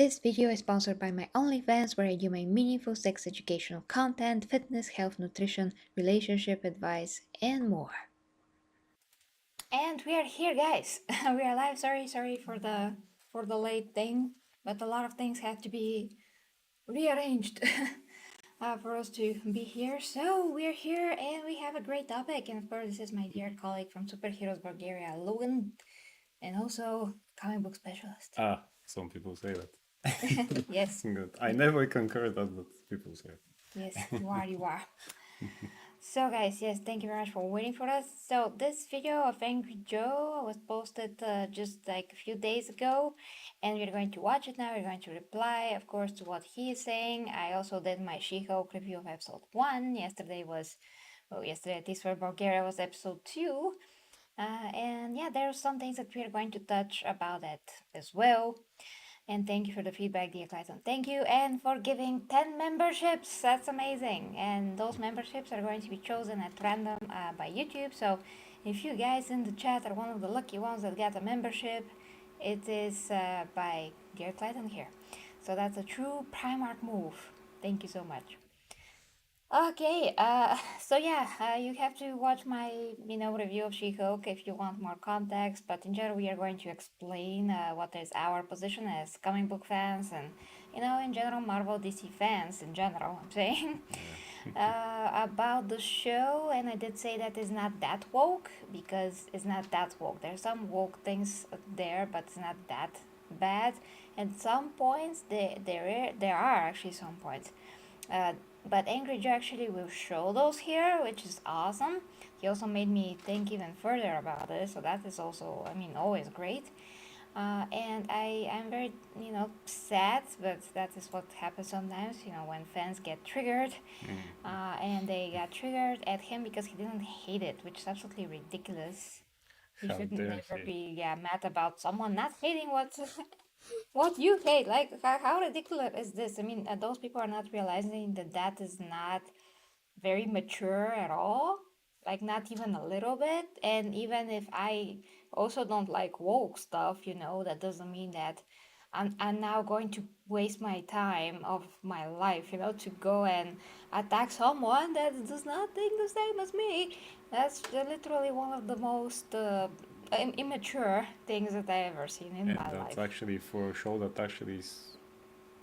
This video is sponsored by my OnlyFans, where I do my meaningful sex educational content, fitness, health, nutrition, relationship advice, and more. And we are here, guys. We are live. Sorry for the late thing, but a lot of things had to be rearranged for us to be here. So we're here, and we have a great topic. And of course, this is my dear colleague from Superheroes Bulgaria, Logan, and also comic book specialist. Some people say that. Yes. Good. I never concur that, but people say it. Yes, you are. So guys, yes, thank you very much for waiting for us. So this video of AngryJoe was posted just like a few days ago, and we're going to watch it now. We're going to reply, of course, to what he is saying. I also did my She-Hulk review of episode 1. Yesterday, at least for Bulgaria, was episode 2. And yeah, there are some things that we're going to touch about it as well. And thank you for the feedback, dear Clayton. Thank you, and for giving 10 memberships. That's amazing. And those memberships are going to be chosen at random by YouTube. So if you guys in the chat are one of the lucky ones that get a membership, it is by dear Clayton here. So that's a true Primark move. Thank you so much. Okay, so yeah, you have to watch my, review of She-Hulk if you want more context, but in general we are going to explain what is our position as comic book fans and, in general Marvel DC fans in general, I'm saying, about the show. And I did say that it's not that woke, because it's not that woke. There's some woke things there, but it's not that bad. At some points, there are actually some points. But AngryJoe actually will show those here, which is awesome. He also made me think even further about it, so that is also, always great. And I'm very, sad, but that is what happens sometimes, when fans get triggered. And they got triggered at him because he didn't hate it, which is absolutely ridiculous. You How should dare never he? be mad about someone not hating what you hate. Like, how ridiculous is this? Those people are not realizing that that is not very mature at all. Like, not even a little bit. And even if I also don't like woke stuff, that doesn't mean that I'm now going to waste my time of my life, to go and attack someone that does not think the same as me. That's literally one of the most immature things that I ever seen in And my that's life. actually for a show that actually is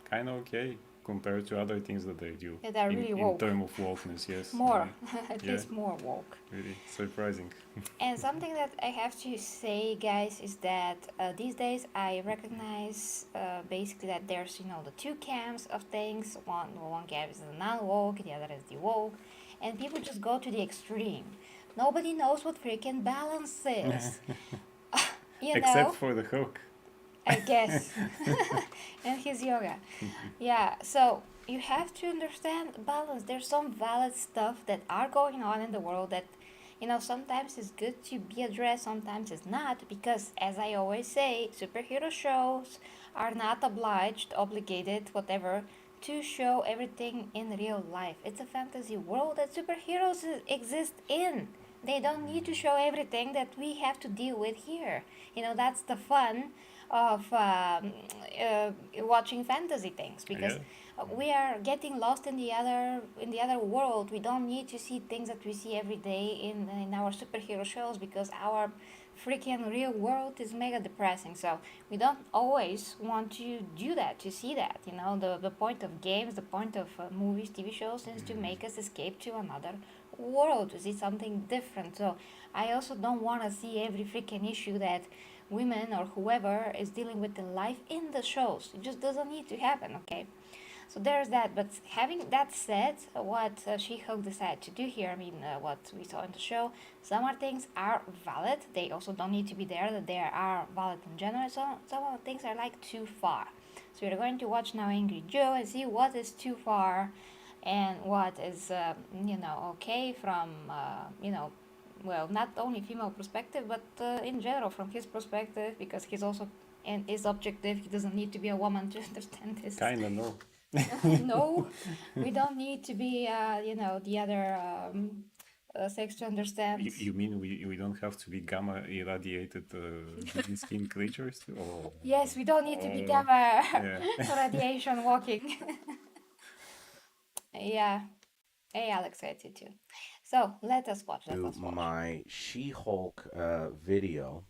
kind of okay compared to other things that they do. That are really in woke. terms of wokeness, yes. More, Really. at Yeah. least more woke. Really surprising. And something that I have to say, guys, is that these days I recognize basically that there's, the two camps of things. One camp is the non-woke, the other is the woke, and people just go to the extreme. Nobody knows what freaking balance is. Except for the Hulk. I guess. And his yoga. Yeah, so you have to understand balance. There's some valid stuff that are going on in the world that, sometimes it's good to be addressed, sometimes it's not, because as I always say, superhero shows are not obligated, whatever, to show everything in real life. It's a fantasy world that superheroes exist in. They don't need to show everything that we have to deal with here. That's the fun of watching fantasy things, because we are getting lost in the other world. We don't need to see things that we see every day in our superhero shows, because our freaking real world is mega depressing. So we don't always want to do that, to see that. The point of games, the point of movies, TV shows, is to make us escape to another world, to see something different. So I also don't want to see every freaking issue that women or whoever is dealing with in life in the shows. It just doesn't need to happen, okay? So there's that. But having that said, what She-Hulk decided to do here, what we saw in the show, some of things are valid. They also don't need to be there, that they are valid in general. So some of the things are like too far. So we're going to watch now AngryJoe and see what is too far and what is, okay from, well, not only female perspective, but in general from his perspective, because he's also and is objective. He doesn't need to be a woman to understand this. Kinda, no. No, we don't need to be, the other 6 to understand. You mean we don't have to be gamma irradiated green skin creatures? Oh, Yes, we don't need to be oh, gamma yeah. radiation walking. Yeah. Hey, Alex, I did too. So let us watch. Let To us watch. my She-Hulk video,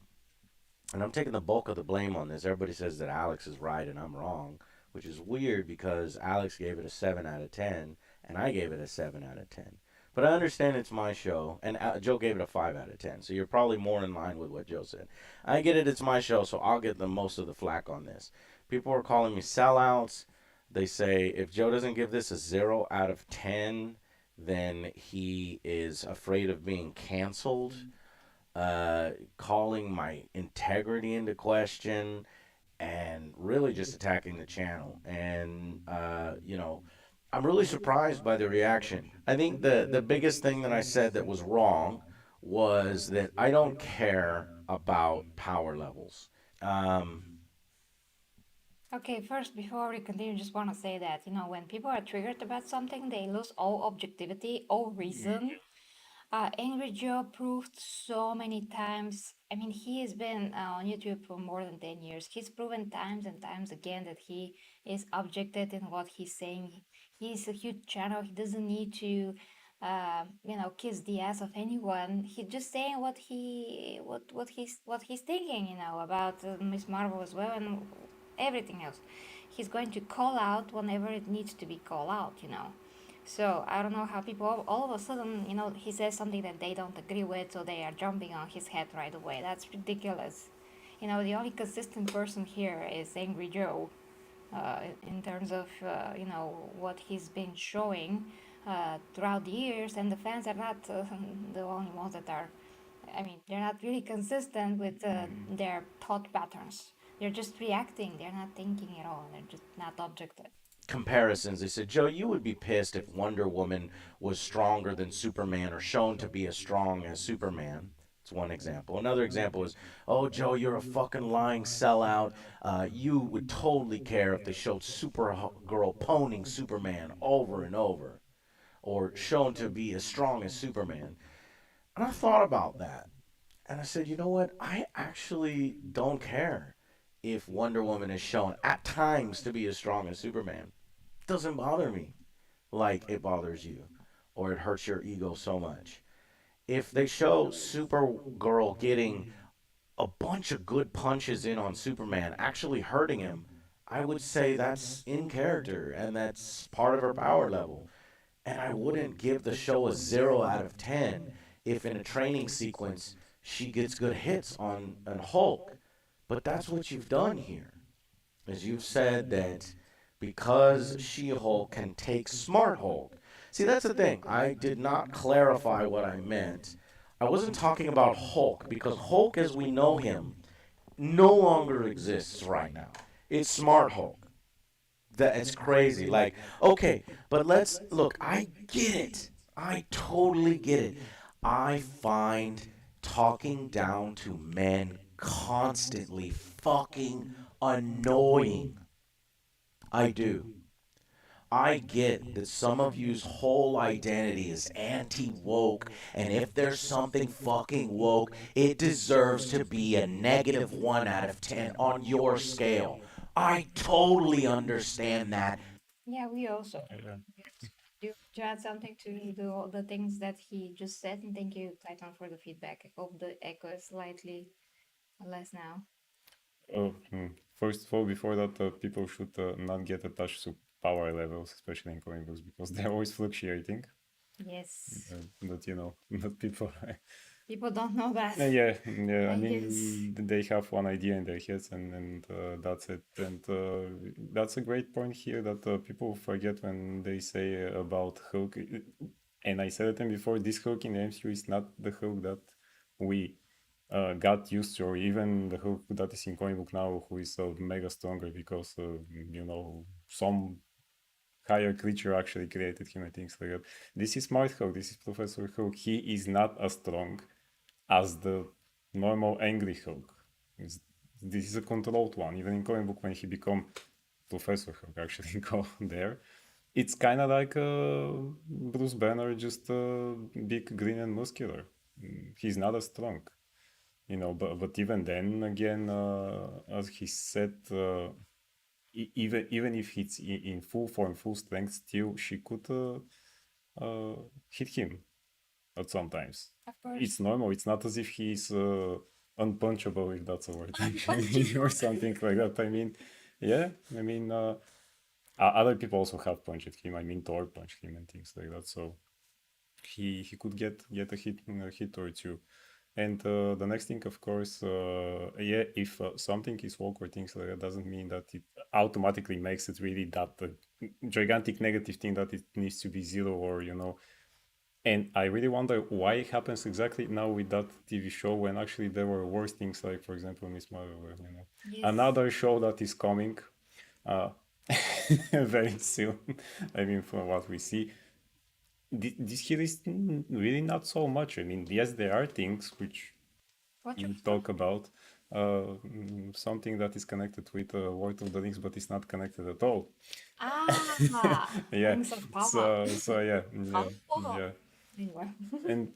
and I'm taking the bulk of the blame on this. Everybody says that Alex is right and I'm wrong, which is weird because Alex gave it a 7 out of 10 and I gave it a 7 out of 10. But I understand it's my show, and Joe gave it a 5 out of 10, so you're probably more in line with what Joe said. I get it, it's my show, so I'll get the most of the flack on this. People are calling me sellouts. They say if Joe doesn't give this a 0 out of 10, then he is afraid of being canceled, calling my integrity into question, and really just attacking the channel. And I'm really surprised by the reaction. I think the biggest thing that I said that was wrong was that I don't care about power levels. Um, Okay, first, before we continue, just want to say that, when people are triggered about something, they lose all objectivity, all reason. Angry Joe proved so many times. I mean, he has been on YouTube for more than 10 years. He's proven times and times again that he is objected in what he's saying. He's a huge channel. He doesn't need to, kiss the ass of anyone. He's just saying what he's thinking, about Miss Marvel as well and everything else. He's going to call out whenever it needs to be called out. So I don't know how people all of a sudden, he says something that they don't agree with, so they are jumping on his head right away. That's ridiculous. The only consistent person here is Angry Joe, in terms of what he's been showing throughout the years, and the fans are not the only ones that are. I mean, they're not really consistent with their thought patterns. They're just reacting. They're not thinking at all. They're just not objective. Comparisons. They said, Joe, you would be pissed if Wonder Woman was stronger than Superman or shown to be as strong as Superman. It's one example. Another example is, oh, Joe, you're a fucking lying sellout. You would totally care if they showed Supergirl poning Superman over and over, or shown to be as strong as Superman. And I thought about that. And I said, you know what? I actually don't care if Wonder Woman is shown at times to be as strong as Superman. It doesn't bother me like it bothers you or it hurts your ego so much. If they show Supergirl getting a bunch of good punches in on Superman, actually hurting him, I would say that's in character and that's part of her power level. And I wouldn't give the show a 0 out of 10 if in a training sequence she gets good hits on Hulk. But that's what you've done here. Is you've said that because She-Hulk can take Smart Hulk. See, that's the thing. I did not clarify what I meant. I wasn't talking about Hulk because Hulk as we know him no longer exists right now. It's Smart Hulk. That's crazy. Like, okay, but let's look, I get it. I totally get it. I find talking down to men constantly fucking annoying. I do. I get that some of you's whole identity is anti woke, and if there's something fucking woke, it deserves to be a negative 1 out of 10 on your scale. I totally understand that. Yeah, we also. Yeah. Do you add something to all the things that he just said? And thank you, Titan, for the feedback. I hope the echo is slightly less now. First of all, before that, people should not get attached to power levels, especially in comic books, because they're always fluctuating. Yes. But that people. People don't know that. Yeah. I I mean, guess. they have one idea in their heads, and that's it. And that's a great point here that people forget when they say about Hulk. And I said it before. This Hulk in the MCU is not the Hulk that we got used to, or even the Hulk that is in comic book now, who is mega stronger because some higher creature actually created him and things like that. This is Smart Hulk. This is Professor Hulk. He is not as strong as the normal angry Hulk. This is a controlled one. Even in comic book, when he become Professor Hulk, actually go there, it's kind of like Bruce Banner, just big, green, and muscular. He's not as strong, But even then, again, as he said, even if he's in full form, full strength, still she could hit him at sometimes. Of course. It's normal. It's not as if he's unpunchable, if that's a word, Unpunchable. or something like that. I mean, yeah. I mean, other people also have punched him. I mean, Thor punched him and things like that. So he could get a hit or two. And the next thing, of course, yeah, if something is woke or things like that, doesn't mean that it automatically makes it really that gigantic negative thing that it needs to be zero, or And I really wonder why it happens exactly now with that TV show, when actually there were worse things, like, for example, Miss Marvel. Yes. Another show that is coming uh, very soon. I mean, from what we see, this here is really not so much. I mean, yes, there are things which What you you talk about, something that is connected with Lord of the Rings, but it's not connected at all. Ah, Yeah. rings of power. So yeah, Power. yeah. Anyway. And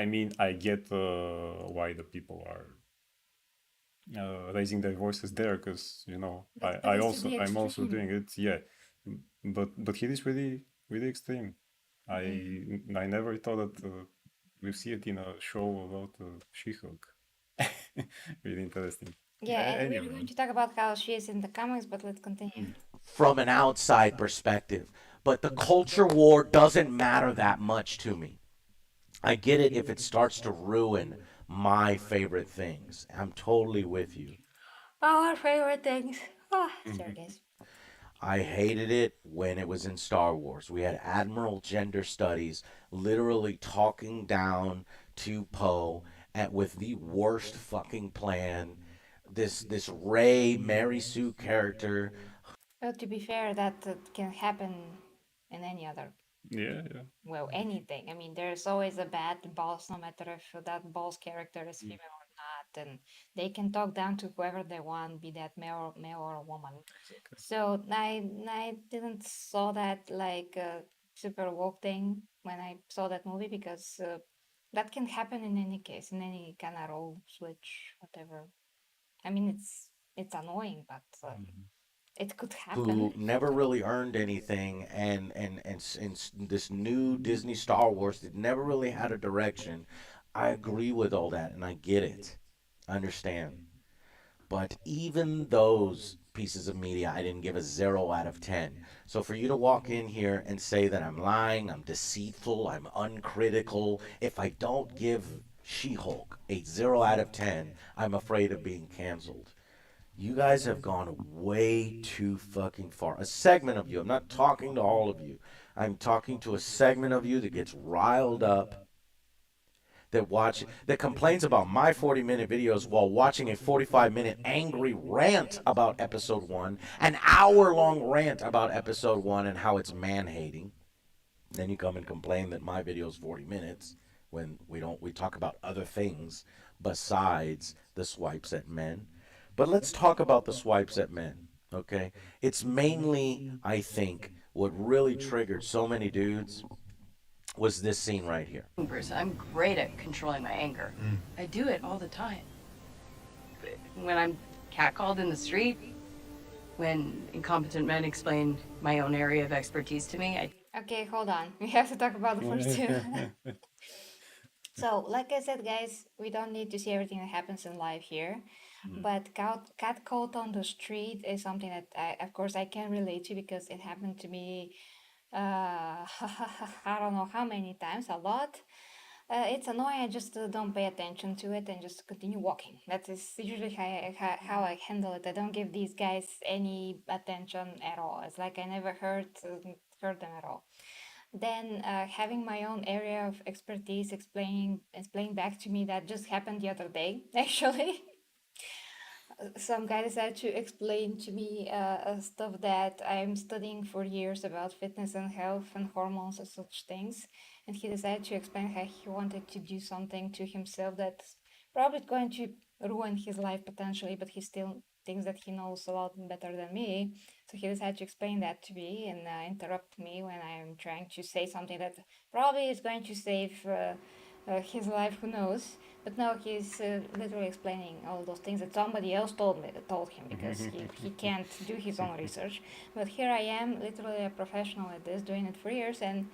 I mean, I get why the people are raising their voices there, because But it is to be I'm also extreme. doing it. Yeah, but he is really really extreme. I never thought that we'll see it in a show about She-Hulk. Really interesting. Yeah, and we're Anyway, going to talk about how she is in the comics, but let's continue. From an outside perspective. But the culture war doesn't matter that much to me. I get it if it starts to ruin my favorite things. I'm totally with you. Our favorite things. Ah, sorry guys. I hated it when it was in Star Wars. We had Admiral Gender Studies literally talking down to Poe with the worst fucking plan. This Ray Mary Sue character. Well, to be fair, that can happen in any other, yeah, yeah. well, anything. I mean, there's always a bad boss, no matter if that boss character is female or not, and they can talk down to whoever they want, be that male or a woman. Exactly. So I didn't saw that like super woke thing when I saw that movie, because that can happen in any case, in any kind of role switch, whatever. I mean, it's annoying, but it could happen. Who never really earned anything, and this new Disney Star Wars that never really had a direction. I agree with all that, and I get it. I understand. But even those pieces of media, I didn't give a 0 out of 10. So for you to walk in here and say that I'm lying, I'm deceitful, I'm uncritical, if I don't give She-Hulk a 0 out of 10, I'm afraid of being canceled. You guys have gone way too fucking far. A segment of you, I'm not talking to all of you. I'm talking to a segment of you that gets riled up, that complains about my 40-minute videos while watching a 45-minute angry rant about episode 1, an hour-long rant about episode 1 and how it's man-hating. Then you come and complain that my video is 40 minutes when we talk about other things besides the swipes at men. But let's talk about the swipes at men, okay? It's mainly, I think, what really triggered so many dudes was this scene right here. Person. I'm great at controlling my anger. I do it all the time. When I'm catcalled in the street, when incompetent men explain my own area of expertise to me, Okay, hold on. We have to talk about the first two. So, like I said, guys, we don't need to see everything that happens in life here. But cat caught on the street is something that, of course, I can relate to, because it happened to me. I don't know how many times, a lot. It's annoying. I just don't pay attention to it and just continue walking. That is usually how I handle it. I don't give these guys any attention at all. It's like I never heard them at all. Then having my own area of expertise, explaining back to me, that just happened the other day, actually. Some guy decided to explain to me stuff that I'm studying for years about fitness and health and hormones and such things. And he decided to explain how he wanted to do something to himself that's probably going to ruin his life potentially, but he still thinks that he knows a lot better than me. So he decided to explain that to me and interrupt me when I'm trying to say something that probably is going to save his life, who knows. But no, he's literally explaining all those things that somebody else told him, because he can't do his own research. But here I am, literally a professional at this, doing it for years, and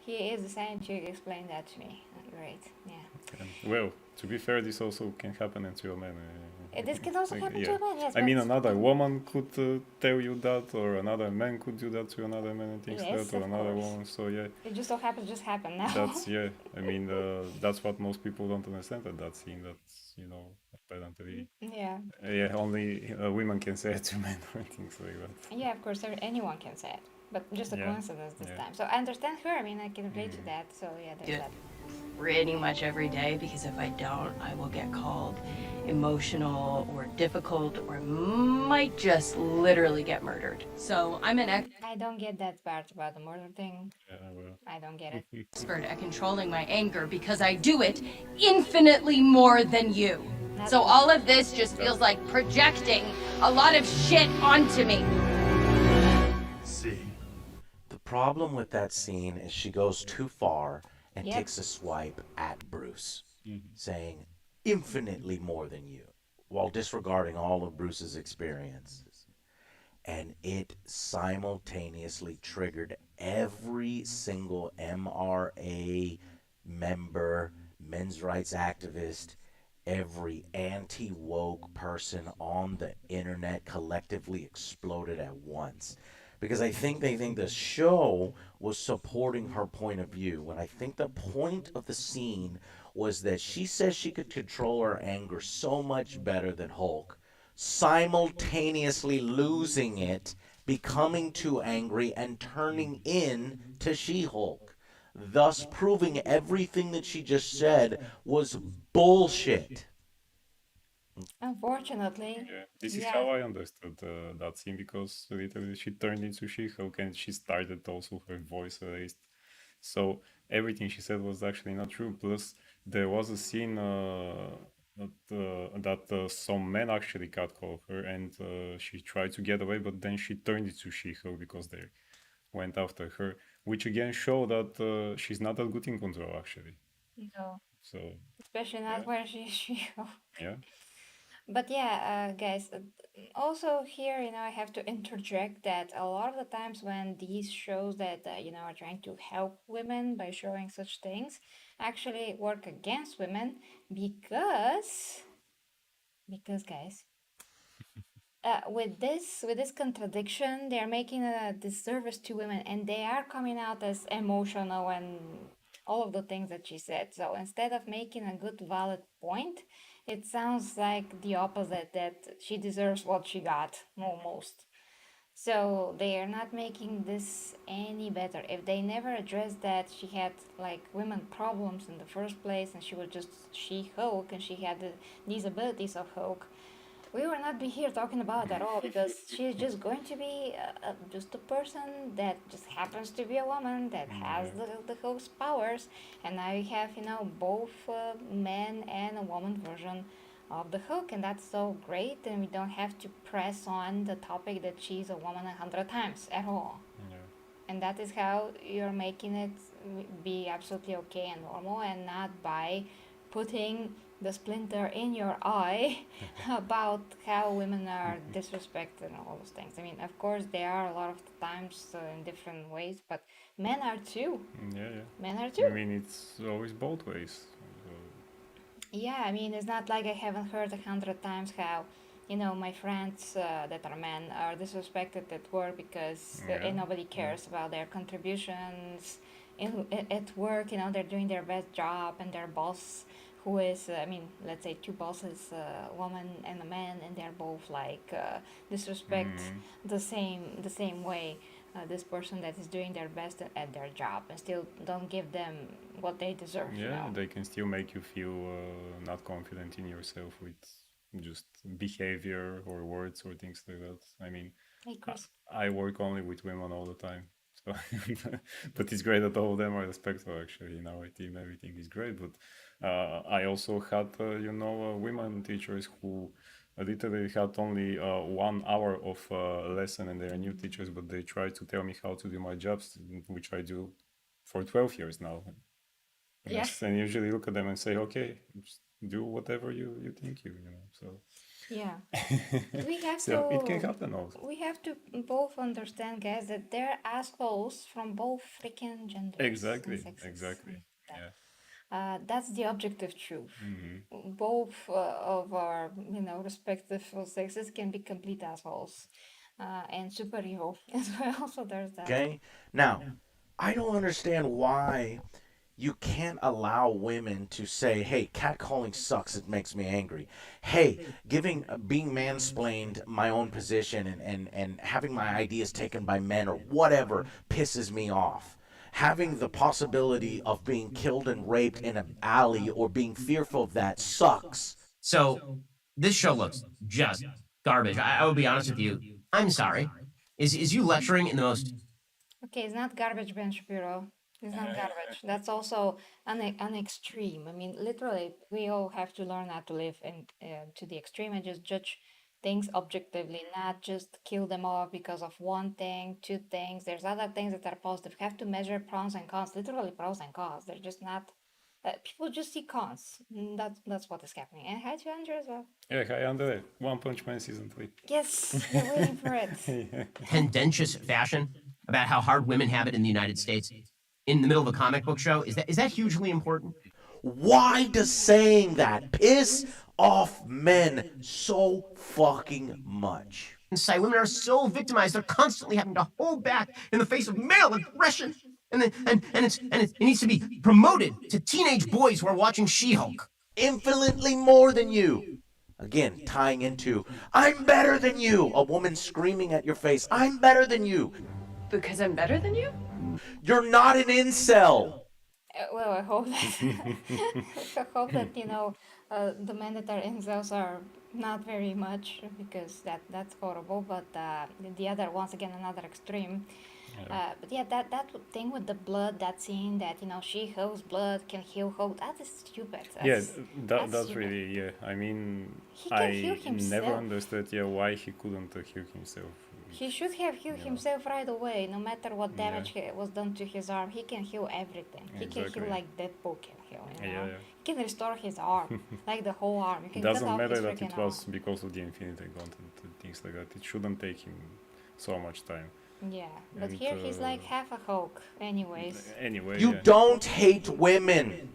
he is deciding to explain that to me. Great, yeah. Well, to be fair, this also can happen to a man. This can also happen to Yeah. a man, yes. I mean, but- another woman could tell you that, or another man could do that to another man and things like Yes, that, or of another course. woman. So yeah, It just so happens just happened now. that's yeah. I mean, that's what most people don't understand at that scene. That's apparently Yeah. yeah, only women can say it to men or things like that. Yeah, of course, anyone can say it. But just a Yeah, coincidence this yeah. time. So I understand her. I mean, I can relate to that. So yeah, there's Yeah. that. Pretty much every day, because if I don't, I will get called emotional or difficult, or might just literally get murdered. So I'm an I don't get that part about the murder thing. Yeah, well. I don't get it. expert at controlling my anger because I do it infinitely more than you. So all of this just feels like projecting a lot of shit onto me. See. The problem with that scene is she goes too far and Yep. takes a swipe at Bruce, saying infinitely more than you, while disregarding all of Bruce's experiences. And it simultaneously triggered every single MRA member, men's rights activist, every anti-woke person on the internet collectively exploded at once. Because I think they think the show was supporting her point of view, when I think the point of the scene was that she says she could control her anger so much better than Hulk, simultaneously losing it, becoming too angry, and turning in to She-Hulk, thus proving everything that she just said was bullshit. Unfortunately. Yeah, this is Yeah. how I understood that scene, because literally she turned into She-Hulk and she started also her voice raised. So everything she said was actually not true. Plus, there was a scene that some men actually catcalled her, and she tried to get away, but then she turned into She-Hulk because they went after her, which again showed that she's not that good in control actually. No. So Especially not yeah. where she yeah. But yeah, guys, also here, I have to interject that a lot of the times when these shows that, are trying to help women by showing such things actually work against women because guys, with this contradiction, they are making a disservice to women, and they are coming out as emotional and all of the things that she said. So instead of making a good valid point, it sounds like the opposite, that she deserves what she got almost. So they are not making this any better. If they never addressed that she had like women problems in the first place, and she was just She-Hulk, and she had these abilities of Hulk, we will not be here talking about that at all, because she's just going to be just a person that just happens to be a woman that has the Hulk's powers, and now you have both men and a woman version of the Hulk, and that's so great, and we don't have to press on the topic that she's a woman 100 times at all. Yeah. And that is how you're making it be absolutely okay and normal, and not by putting the splinter in your eye about how women are disrespected and all those things. I mean, of course, there are a lot of times in different ways, but men are too. Yeah, yeah. Men are I too. mean, it's always both ways. Yeah, I mean, it's not like I haven't heard 100 times how, my friends that are men are disrespected at work because Yeah. nobody cares about their contributions at work. They're doing their best job, and their boss, who is, let's say two bosses, a woman and a man, and they're both like disrespect the same way. This person that is doing their best at their job, and still don't give them what they deserve. Yeah, they can still make you feel not confident in yourself with just behavior or words or things like that. I mean, Hey, Chris. I work only with women all the time. So but it's great that all of them are respectful actually in our team. Everything is great, but I also had, women teachers who literally had only 1 hour of lesson, and they are new teachers, but they try to tell me how to do my jobs, which I do for 12 years now. Yeah. Yes, and usually look at them and say, okay, just do whatever you think so. Yeah. We have So it can to happen also. we have to both understand, guys, that they're assholes from both freaking genders and Exactly, sexes. exactly. That- Yeah. that's the objective truth. Mm-hmm. Both of our, respective sexes can be complete assholes, and super evil as well. So there's that. Okay? Now, I don't understand why you can't allow women to say, hey, catcalling sucks, it makes me angry. Hey, being mansplained my own position and having my ideas taken by men or whatever pisses me off. Having the possibility of being killed and raped in an alley or being fearful of that sucks. So this show looks just garbage. I will be honest with you. I'm sorry. Is you lecturing in the most Okay, it's not garbage, Ben Shapiro. It's not garbage. That's also an extreme. I mean, literally, we all have to learn how to live to the extreme and just judge things objectively, not just kill them off because of one thing, two things. There's other things that are positive. Have to measure pros and cons. Literally, pros and cons. They're just not. People just see cons. That's what is happening. And hi to Andrew as well. Yeah, hi, Andre. One Punch Man season 3. Yes, we're waiting for it. tendentious fashion about how hard women have it in the United States in the middle of a comic book show? Is that hugely important? Why does saying that piss off men so fucking much? Inside, women are so victimized; they're constantly having to hold back in the face of male aggression, and it needs to be promoted to teenage boys who are watching She-Hulk. Infinitely more than you. Again, tying into, I'm better than you. A woman screaming at your face, I'm better than you. Because I'm better than you? You're not an incel. Well, I hope that I hope that the men that are incels are not very much, because that's horrible. But the other, once again, another extreme. But yeah, that thing with the blood, that scene that She-Hulk's blood can heal Hulk. That is stupid. Yeah, That's that's stupid. really, yeah. I mean, He can heal I himself. never understood, why he couldn't heal himself. He should have healed himself right away, no matter what damage was done to his arm. He can heal everything. He can Exactly. heal like Deadpool can heal, Yeah. He can restore his arm, like the whole arm. You It can cut doesn't off matter his that freaking it was because of the Infinity Gauntlet and things like that. It shouldn't take him so much time. arm. Yeah, but And, here he's like half a Hulk, anyways. Anyway, You yeah. don't hate women.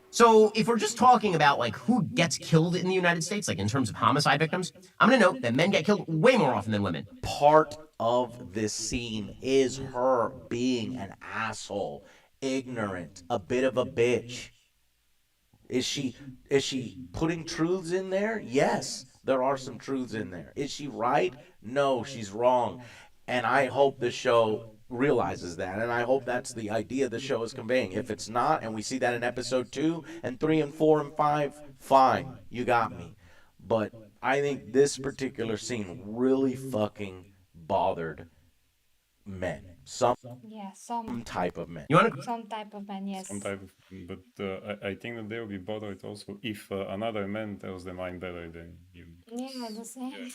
So if we're just talking about like who gets killed in the United States, like in terms of homicide victims, I'm gonna note that men get killed way more often than women. Part of this scene is her being an asshole, ignorant, a bit of a bitch. Is she putting truths in there? Yes, there are some truths in there. Is she right? No, she's wrong. And I hope the show realizes that, and I hope that's the idea the show is conveying. If it's not, and we see that in episode 2 and 3 and 4 and 5, fine, you got me. But I think this particular scene really fucking bothered men. Some Yeah, some type of men. You wanna type of man, yes. Some type of, but I think that they will be bothered also if another man tells them I'm better than you. Yeah, the same.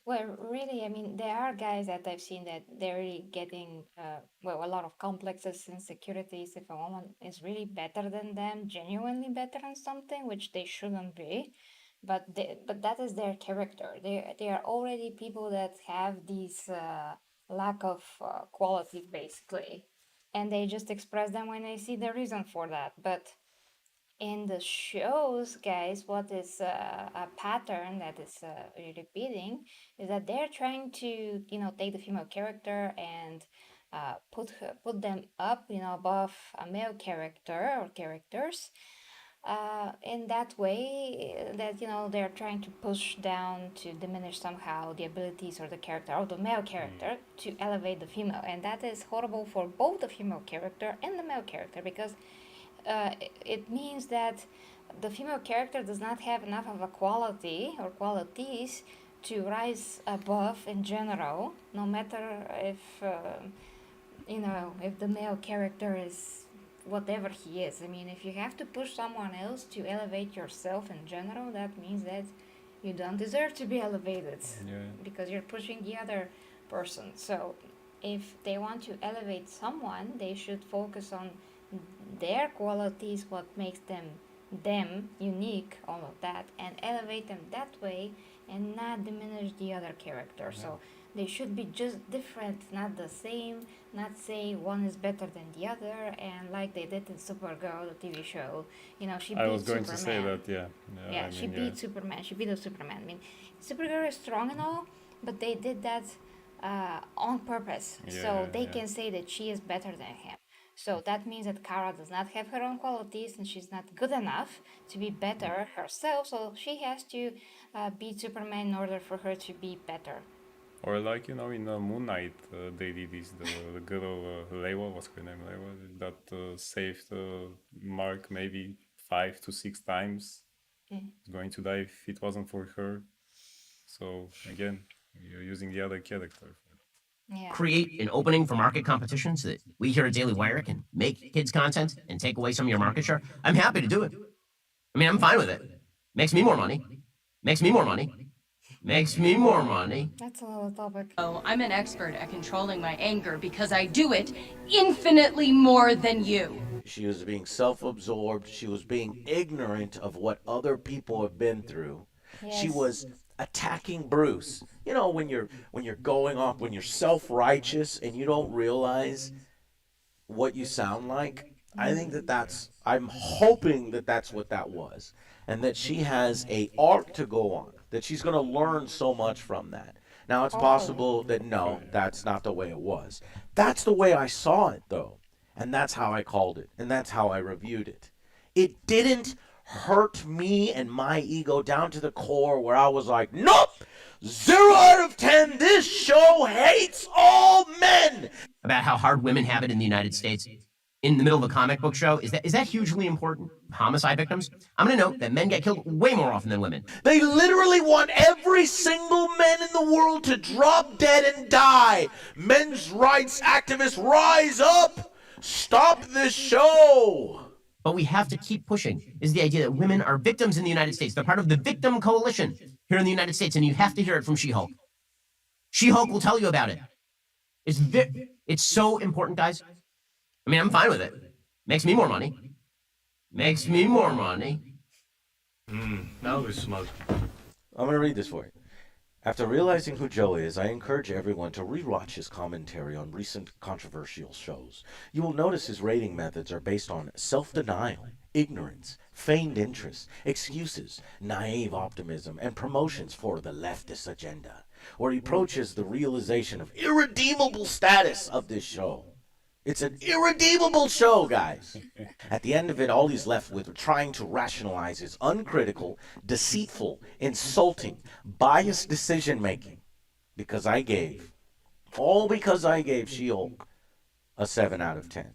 Well, really, I mean, there are guys that I've seen that they're really getting, a lot of complexes, insecurities. If a woman is really better than them, genuinely better in something, which they shouldn't be, but that is their character. They are already people that have these lack of quality, basically, and they just express them when they see the reason for that. But in the shows, guys, what is a pattern that is repeating is that they're trying to, take the female character and put them up, above a male character or characters. In that way, that they're trying to push down to diminish somehow the abilities or the character of the male character to elevate the female, and that is horrible for both the female character and the male character, because it means that the female character does not have enough of a quality or qualities to rise above in general, no matter if if the male character is whatever he is. I mean, if you have to push someone else to elevate yourself in general, that means that you don't deserve to be elevated because you're pushing the other person. So if they want to elevate someone, they should focus on their qualities, what makes them unique, all of that, and elevate them that way and not diminish the other character. So they should be just different, not the same, not say one is better than the other, and like they did in Supergirl, the TV show, you know, she beat I was going Superman. to say that, Yeah, she beat Superman. She beat the Superman. I mean, Supergirl is strong and all, but they did that on purpose, so they can say that she is better than him. So that means that Kara does not have her own qualities and she's not good enough to be better herself, so she has to beat Superman in order for her to be better. Or like, you know, in Moon Knight, they did this, the girl, Lewa, what's her name, Lewa, that saved Mark maybe 5 to 6 times. Is going to die if it wasn't for her. So again, you're using the other character. Yeah. Create an opening for market competition so that we here at Daily Wire can make kids content and take away some of your market share. I'm happy to do it. I mean, I'm fine with it. Makes me more money. Makes me more money. Makes me more money. That's a little topic. Oh, I'm an expert at controlling my anger because I do it infinitely more than you. She was being self-absorbed. She was being ignorant of what other people have been through. She was attacking Bruce. You know, when you're going off, when you're self-righteous and you don't realize what you sound like. I think I'm hoping that that's what that was, and that she has a arc to go on, that she's going to learn so much from that. Now, it's possible that no, that's not the way it was. That's the way I saw it, though, and that's how I called it, and that's how I reviewed it. It didn't hurt me and my ego down to the core where I was like, nope, 0 out of 10, this show hates all men. About how hard women have it in the United States in the middle of a comic book show. Is that hugely important? Homicide victims? I'm going to note that men get killed way more often than women. They literally want every single man in the world to drop dead and die. Men's rights activists, rise up. Stop this show. But we have to keep pushing, is the idea that women are victims in the United States. They're part of the victim coalition here in the United States, and you have to hear it from She-Hulk. She-Hulk will tell you about it. It's so important, guys. I mean, I'm fine with it. Makes me more money. Makes me more money. Now we smoke. I'm going to read this for you. After realizing who Joe is, I encourage everyone to rewatch his commentary on recent controversial shows. You will notice his rating methods are based on self-denial, ignorance, feigned interest, excuses, naive optimism, and promotions for the leftist agenda, where he approaches the realization of irredeemable status of this show. It's an irredeemable show, guys. At the end of it, all he's left with trying to rationalize his uncritical, deceitful, insulting, biased decision-making. Because I gave She-Hulk a 7 out of 10.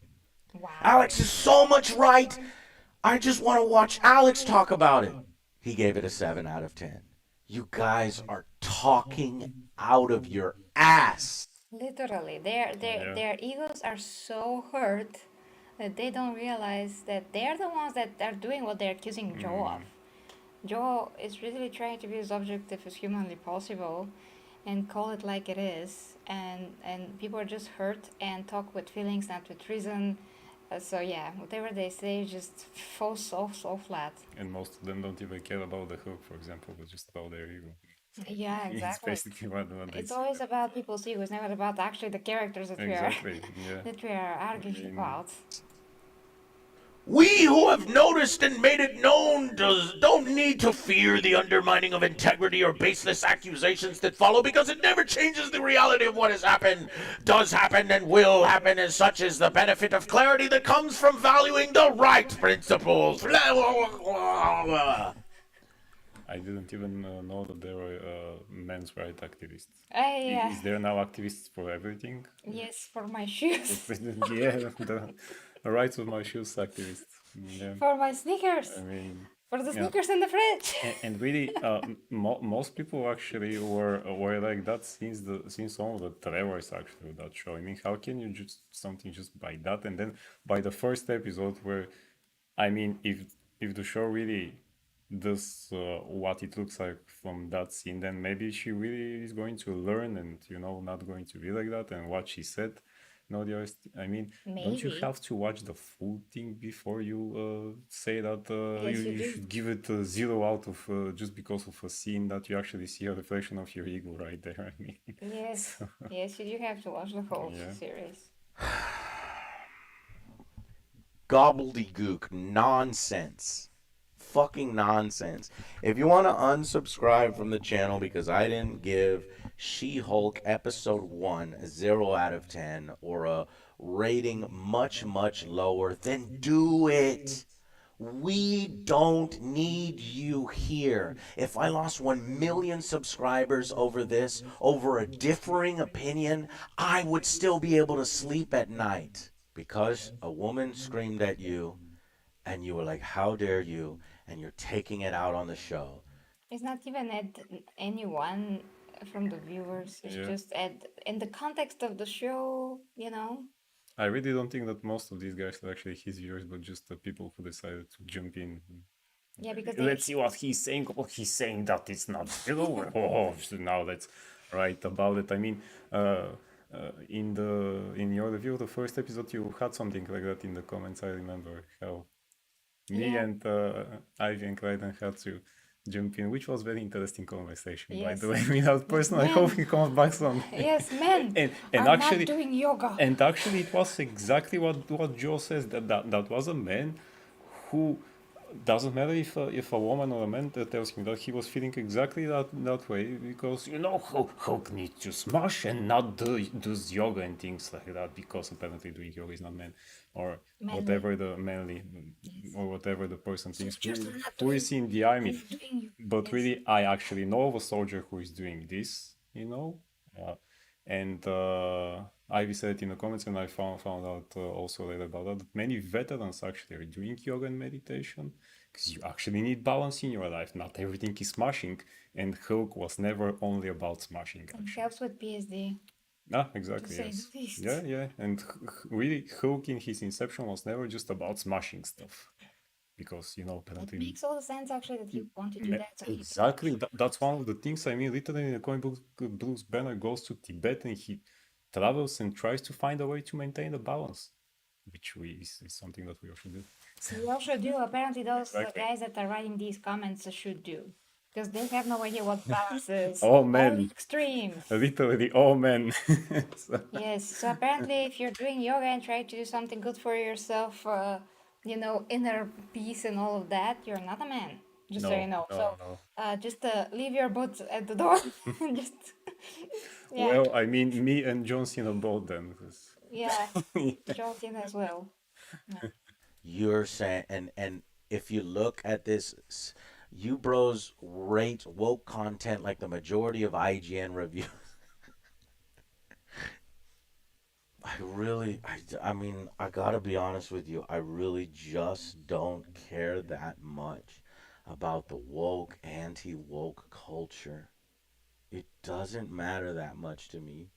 Wow. Alex is so much right. I just want to watch Alex talk about it. He gave it a 7 out of 10. You guys are talking out of your ass. Literally, their egos are so hurt that they don't realize that they're the ones that are doing what they're accusing Joe of. Joe is really trying to be as objective as humanly possible and call it like it is, and people are just hurt and talk with feelings, not with reason. So yeah, whatever they say just falls so flat. And most of them don't even care about the Hulk, for example, but just about their ego. Yeah, It's exactly. basically what they It's say. always about people's egos, never about actually the characters that Exactly, yeah. that we are arguing about. We who have noticed and made it known don't need to fear the undermining of integrity or baseless accusations that follow, because it never changes the reality of what has happened, does happen, and will happen, and such is the benefit of clarity that comes from valuing the right principles. I didn't even know that there were men's rights activists. Yeah. Is there now activists for everything? Yes, for my shoes. Yeah, the rights of my shoes activists. Yeah. For my sneakers. I mean, For the Yeah. sneakers in the fridge. And really, most people actually were like that since some of the trailers actually of that show. I mean, how can you just something just by that, and then by the first episode where, I mean, if the show really does what it looks like from that scene, then maybe she really is going to learn and not going to be like that. And what she said, no, I mean, don't you Maybe. have to watch the full thing before you say that Yes, you, you you do. should give it a 0 out of just because of a scene that you actually see a reflection of your ego right there? I mean, Yes. so, Yes, you do have to watch the whole yeah. series. Gobbledygook nonsense. Fucking nonsense. If you want to unsubscribe from the channel because I didn't give She-Hulk Episode 1 a 0 out of 10 or a rating much, much lower, then do it. We don't need you here. If I lost 1 million subscribers over this, over a differing opinion, I would still be able to sleep at night. Because a woman screamed at you and you were like, how dare you? And you're taking it out on the show. It's not even at anyone from the viewers. It's Yeah. just in the context of the show, you know. I really don't think that most of these guys are actually his viewers, but just the people who decided to jump in. Yeah, because Let's see what he's saying. Oh, he's saying that it's not true. Oh, so now let's write about it. I mean, in your review of the first episode, you had something like that in the comments. I remember how me Yeah. and Ivy and Clyden had to jump in, which was very interesting conversation, by Yes. the way. Without person, I hope he comes back someday. Yes, men and are actually, not doing yoga. and actually, it was exactly what Joe says. That was a man who doesn't matter if a woman or a man tells him that he was feeling exactly that way because Hulk needs to smash and not does yoga and things like that because apparently doing yoga is not man or Manly. whatever the manly or whatever the person thinks Soldiers are not who is in the army. doing But yes. really, I actually know of a soldier who is doing this, and Ivy said it in the comments, and I found out also later about that many veterans actually are doing yoga and meditation because you actually need balance in your life. Not everything is smashing, and Hulk was never only about smashing. It Actually, helps with PSD. exactly. say Yes. the least. Yeah. And really, Hulk in his inception was never just about smashing stuff. Because It apparently makes all the sense actually that he wanted to do that. So he exactly that's one of the things. I mean, literally in the comic book, Bruce Banner goes to Tibet and he travels and tries to find a way to maintain the balance, which is something that we all should do. We all should do. Apparently, those Exactly. guys that are writing these comments should do. Because they have no idea what balance is. Oh, man. All extreme. Literally, oh man. So- Yes, so apparently if you're doing yoga and trying to do something good for yourself, inner peace and all of that, you're not a man. Just so you know. So just leave your butt at the door. Just yeah. Well, I mean, me and John Cena both then. 'cause- Yeah. John Cena as well. You're saying, and if you look at this, you bros rate woke content like the majority of IGN reviews. I mean, I gotta be honest with you. I really just don't care that much about the woke, anti-woke culture. It doesn't matter that much to me.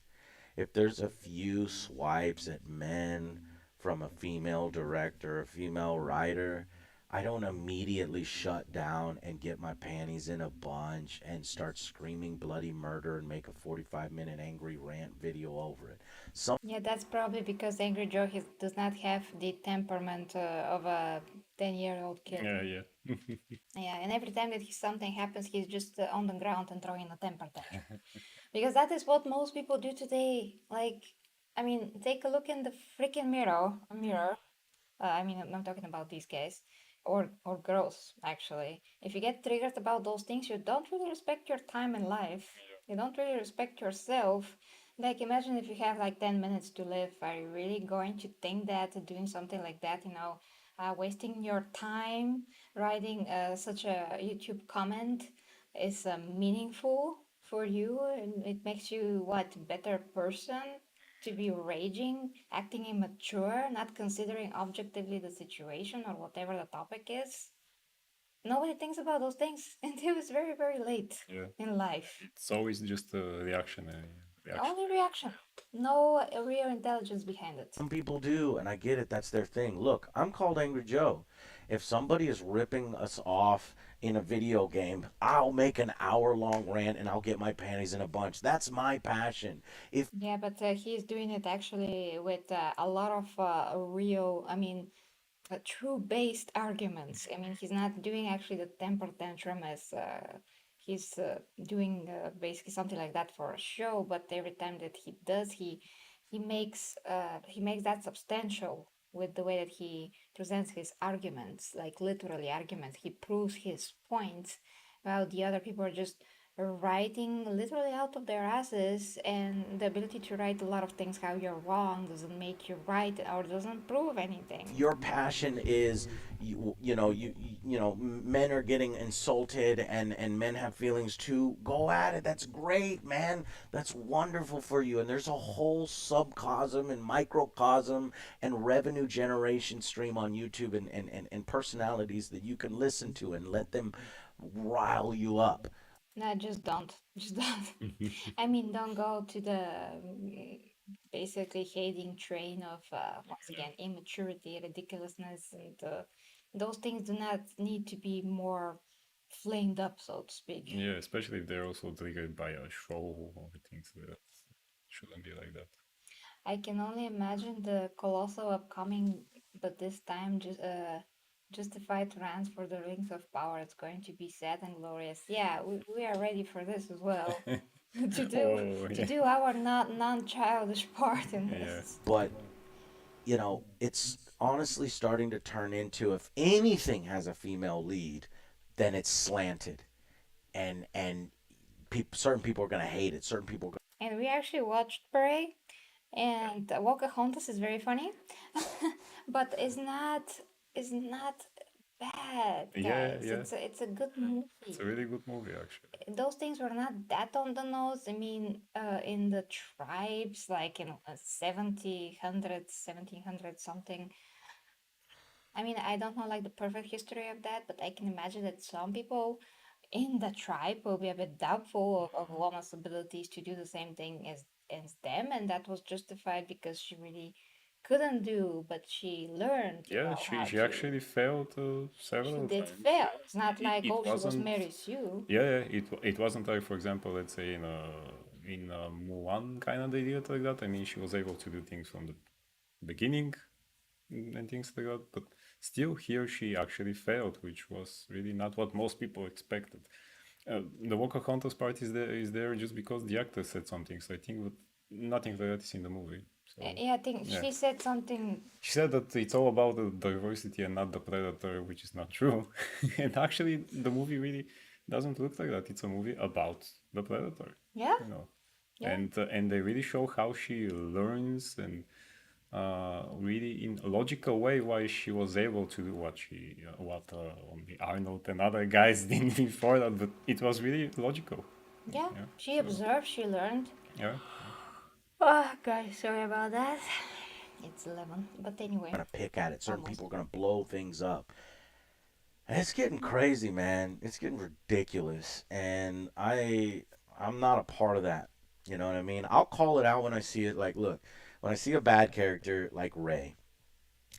If there's a few swipes at men from a female director, a female writer, I don't immediately shut down and get my panties in a bunch and start screaming bloody murder and make a 45-minute angry rant video over it. Yeah, that's probably because AngryJoe does not have the temperament of a 10-year-old kid. Yeah. Yeah, and every time that something happens, he's just on the ground and throwing a temper tantrum. Because that is what most people do today. Like, I mean, take a look in the freaking mirror. I mean, I'm talking about these guys. Or girls, actually. If you get triggered about those things, you don't really respect your time in life. You don't really respect yourself. Like, imagine if you have like 10 minutes to live. Are you really going to think that doing something like that, wasting your time writing such a YouTube comment is meaningful for you? And it makes you, what, better person? To be raging, acting immature, not considering objectively the situation or whatever the topic is? nobody thinks about those things until it's very, very late Yeah. in life. It's always just a reaction. Only reaction. No real intelligence behind it. Some people do, and I get it. That's their thing. Look, I'm called Angry Joe. If somebody is ripping us off in a video game, I'll make an hour-long rant and I'll get my panties in a bunch. That's my passion. If Yeah, but he's doing it actually with a lot of real, I mean, true based arguments. I mean, he's not doing actually the temper tantrum as he's doing basically something like that for a show. But every time that he does, he makes that substantial with the way that he presents his arguments, like literally arguments. He proves his points, while the other people are just writing literally out of their asses, and the ability to write a lot of things how you're wrong doesn't make you right or doesn't prove anything. your passion is men are getting insulted and men have feelings too, go at it. That's great, man. That's wonderful for you. And there's a whole subcosm and microcosm and revenue generation stream on YouTube and personalities that you can listen to and let them rile you up. No, just don't. Just don't. I mean, don't go to the basically hating train of, once again, immaturity, ridiculousness, and those things do not need to be more flamed up, so to speak. Yeah, especially if they're also triggered by a show or things that shouldn't be like that. I can only imagine the colossal upcoming, but this time just justified rants for the rings of power. It's going to be sad and glorious. Yeah, we are ready for this as well. to do Oh, to yeah. do our not non-childish part in Yeah. this. But it's honestly starting to turn into, if anything has a female lead, then it's slanted, and certain people are gonna hate it. Certain people. And we actually watched Prey, and Pocahontas is very funny, but is not bad, Yeah, guys. yeah. It's a good movie. It's a really good movie, actually. Those things were not that on the nose. I mean, in the tribes, like in 1700 something. I mean, I don't know like the perfect history of that, but I can imagine that some people in the tribe will be a bit doubtful of a woman's abilities to do the same thing as them, and that was justified because she really couldn't do, but she learned, Yeah, how she to. actually failed She several did times. fail. It's not It, like, it oh, she was wasn't. Mary Sue. Yeah, it wasn't like, for example, let's say in Mulan kind of they did it like that. I mean, she was able to do things from the beginning and things like that, but still here she actually failed, which was really not what most people expected. The Pocahontas part is there just because the actor said something. So I think that nothing like that is in the movie. So Yeah, I think yeah. she said something. She said that it's all about the diversity and not the predator, which is not true. And actually, the movie really doesn't look like that. It's a movie about the predator, Yeah, you know. yeah. And they really show how she learns and really in a logical way why she was able to do what only Arnold and other guys did before that. But it was really logical. Yeah, Yeah. she So observed, she learned. yeah. Oh, guys, sorry about that. It's 11, but anyway. Gonna pick at it. Certain Almost. people are gonna blow things up. And it's getting crazy, man. It's getting ridiculous, and I'm not a part of that. You know what I mean? I'll call it out when I see it. Like, look, when I see a bad character like Rey,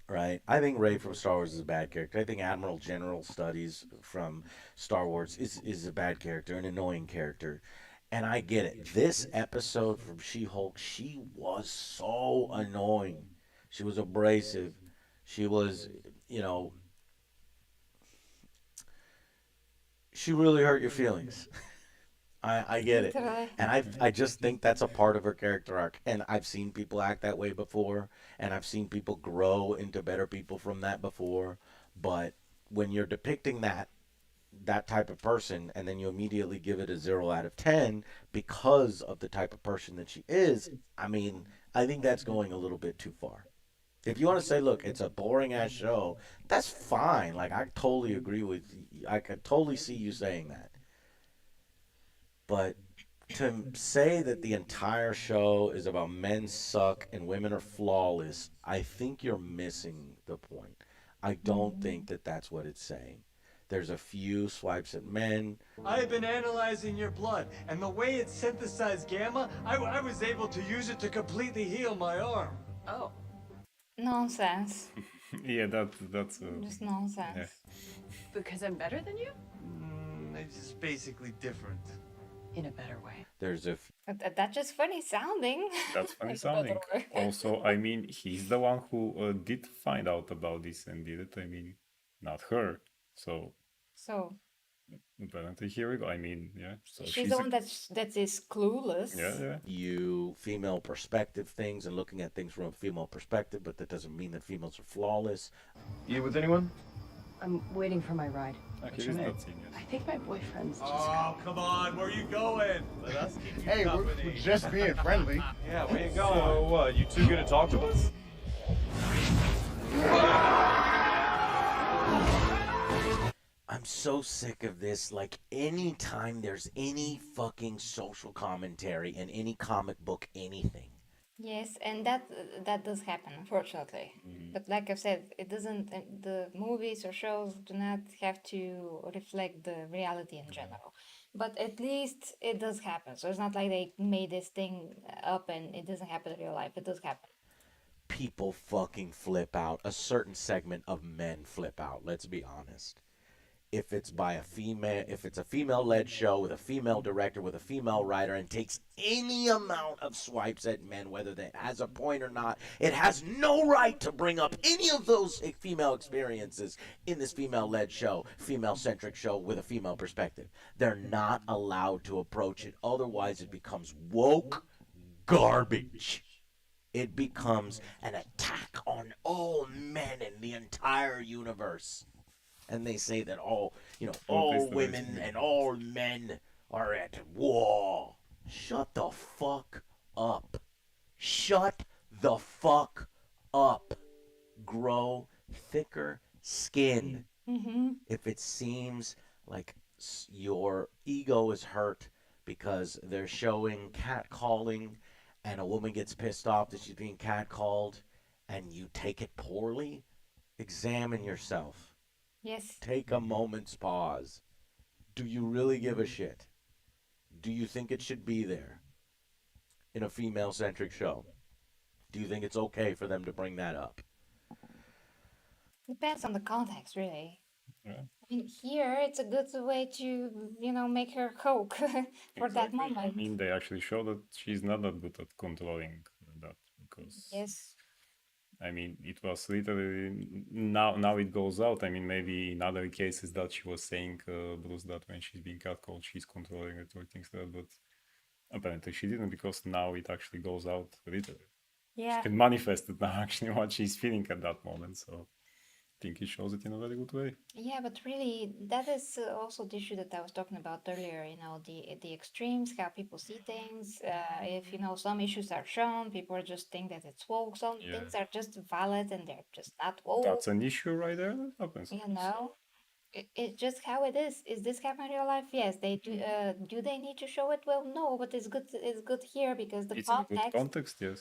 right? I think Rey from Star Wars is a bad character. I think Admiral General Studies from Star Wars is a bad character, an annoying character. And I get it. This episode from She-Hulk, she was so annoying. She was abrasive. She was, you know, she really hurt your feelings. I get it. Literally. And I just think that's a part of her character arc. And I've seen people act that way before. And I've seen people grow into better people from that before. But when you're depicting that type of person and then you immediately give it a 0 out of 10 because of the type of person that she is, I mean, I think that's going a little bit too far. If you want to say, look, it's a boring ass show, that's fine. Like, I totally agree with you. I could totally see you saying that. But to say that the entire show is about men suck and women are flawless, I think you're missing the point. I don't think that that's what it's saying. There's a few swipes at men. I've been analyzing your blood, and the way it synthesized gamma, I was able to use it to completely heal my arm. Oh. Nonsense. Yeah, that's Just yeah. nonsense. Because I'm better than you? It's just basically different. In a better way. There's a That's just funny sounding. That's funny Like, better sounding. way. Also, I mean, he's the one who did find out about this and did it. I mean, not her. So So apparently, here we go. I mean, yeah. So she's the one that is clueless. yeah. few female perspective things and looking at things from a female perspective, but that doesn't mean that females are flawless. You with anyone? I'm waiting for my ride. Actually, he's not seen I yet. think my boyfriend's just. Oh, come on, where you going? Let us keep you Hey, we're just being friendly. Yeah, where you going? So what, you two gonna talk to us? I'm so sick of this. Like, anytime there's any fucking social commentary in any comic book, anything. Yes, and that does happen, unfortunately. But like I've said, it doesn't. The movies or shows do not have to reflect the reality in general. But at least it does happen. So it's not like they made this thing up and it doesn't happen in real life. It does happen. People fucking flip out. A certain segment of men flip out. Let's be honest. If it's by a female, if it's a female-led show with a female director, with a female writer, and takes any amount of swipes at men, whether that has a point or not, it has no right to bring up any of those female experiences in this female-led show, female-centric show with a female perspective. They're not allowed to approach it. Otherwise, it becomes woke garbage. It becomes an attack on all men in the entire universe. And they say that all women and all men are at war. Shut the fuck up. Shut the fuck up. Grow thicker skin. If it seems like your ego is hurt because they're showing catcalling and a woman gets pissed off that she's being catcalled and you take it poorly, examine yourself. Yes. Take a moment's pause. Do you really give a shit? Do you think it should be there in a female-centric show? Do you think it's okay for them to bring that up? Depends on the context, really. Yeah. I mean, here it's a good way to, make her Hulk for that Exactly. I moment. mean, they actually show that she's not that good at controlling that because Yes. I mean, it was literally now it goes out. I mean, maybe in other cases that she was saying, Bruce, that when she's being catcalled, she's controlling it or things like that. But apparently she didn't because now it actually goes out literally. Yeah. She can manifest it now actually what she's feeling at that moment. So I think it shows it in a very good way. Yeah, but really, that is also the issue that I was talking about earlier. The extremes, how people see things. If some issues are shown, people just think that it's woke. Some Yeah. things are just valid and they're just not woke. That's an issue right there. That happens. It's just how it is. Is this happening in real life? Yes, they do. Do they need to show it? Well, no, but it's good. It's good here because the It's in a good context. context, yes.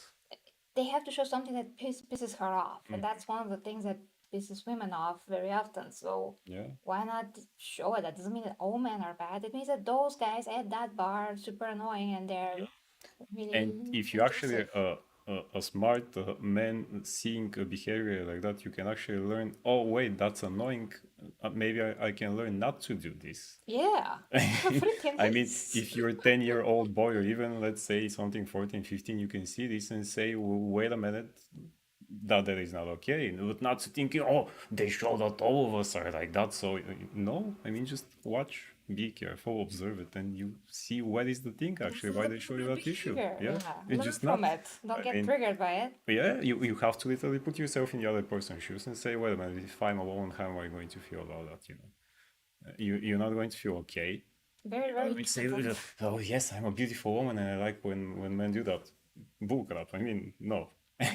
They have to show something that pisses her off, and that's one of the things that pisses women off very often. So Yeah. why not show it? That doesn't mean that all men are bad. It means that those guys at that bar are super annoying and they're really. And if you actually aggressive. a smart man seeing a behavior like that, you can actually learn. Oh wait, that's annoying. Maybe I can learn not to do this. Yeah. Freaking I mean, yes. if you're a 10-year-old boy or even let's say something 14, 15, you can see this and say, wait a minute, that is not okay. But not thinking, oh, they show that all of us are like that. So no, I mean, just watch, be careful, observe it, and you see what is the thing actually, why they show you that issue. Behavior, Yeah, Learn it's just from not. it. Don't I get mean, triggered by it. yeah, you have to literally put yourself in the other person's shoes and say, wait a minute, if I'm alone, how am I going to feel about that? You're not going to feel okay. Very, I very would say, difficult. oh yes, I'm a beautiful woman and I like when men do that. Bullcrap. I mean, no.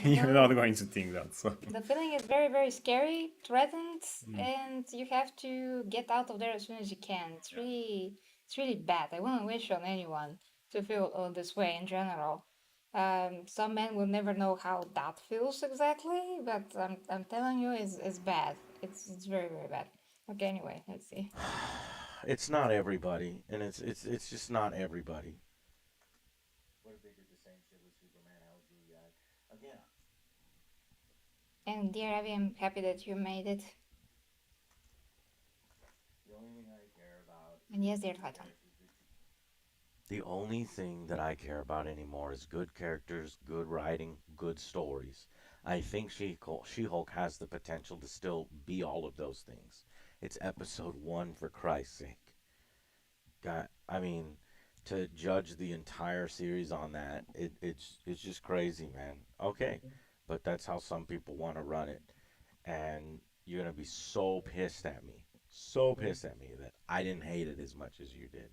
You're not going to think that. So The feeling is very, very scary, threatened, and you have to get out of there as soon as you can. It's really bad. I wouldn't wish on anyone to feel this way in general. Some men will never know how that feels exactly, but I'm telling you, it's bad. It's very, very bad. Okay, anyway, let's see. It's not everybody, and it's just not everybody. What if they did the same shit with Superman? How would you react? Again, And dear Abby, I'm happy that you made it. the only thing I care about. And yes, dear Titan. The only thing that I care about anymore is good characters, good writing, good stories. I think She-Hulk has the potential to still be all of those things. It's episode 1, for Christ's sake. I mean, to judge the entire series on that, it's just crazy, man. Okay, but that's how some people want to run it, and you're gonna be so pissed at me that I didn't hate it as much as you did.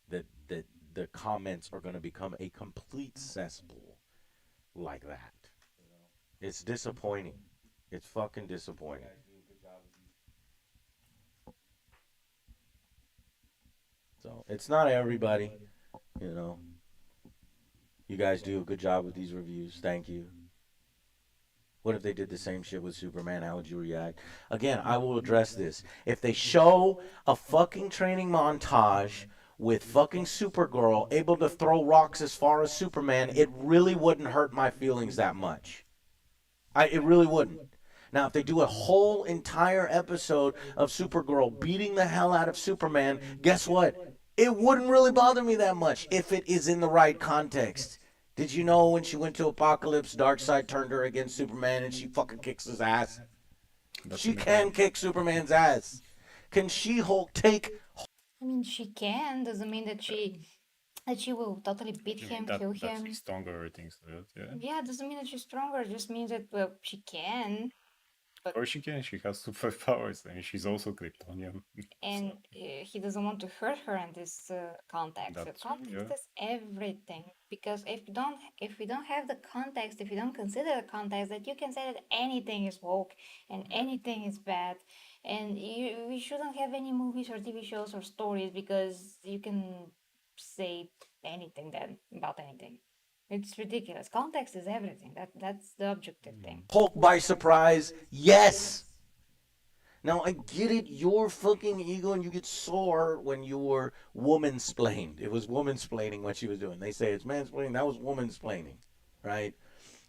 That the comments are gonna become a complete cesspool like that. It's disappointing. It's fucking disappointing. So it's not everybody, you know. You guys do a good job with these reviews. Thank you. What if they did the same shit with Superman? How would you react? Again, I will address this. If they show a fucking training montage with fucking Supergirl able to throw rocks as far as Superman, it really wouldn't hurt my feelings that much. It really wouldn't. Now, if they do a whole entire episode of Supergirl beating the hell out of Superman, guess what? It wouldn't really bother me that much if it is in the right context. Did you know when she went to Apocalypse, Darkseid turned her against Superman and she fucking kicks his ass? That's She an can example. kick Superman's ass. Can She-Hulk take... I mean, she can. Doesn't mean that she will totally beat You him, mean that kill that him. she's stronger or things like that, yeah? Yeah, doesn't mean that she's stronger. It just means that well, she can. Or she can, she has superpowers, and she's also Kryptonian. And he doesn't want to hurt her in this context. So That's true, context yeah. is everything. Because if we don't have the context, if you don't consider the context, that you can say that anything is woke and anything is bad, and we shouldn't have any movies or TV shows or stories because you can say anything then about anything. It's ridiculous. Context is everything. That's the objective thing. Hulk by surprise? Yes! Now, I get it, your fucking ego, and you get sore when you were woman-splained. It was woman-splaining what she was doing. They say it's mansplaining. That was woman-splaining, right?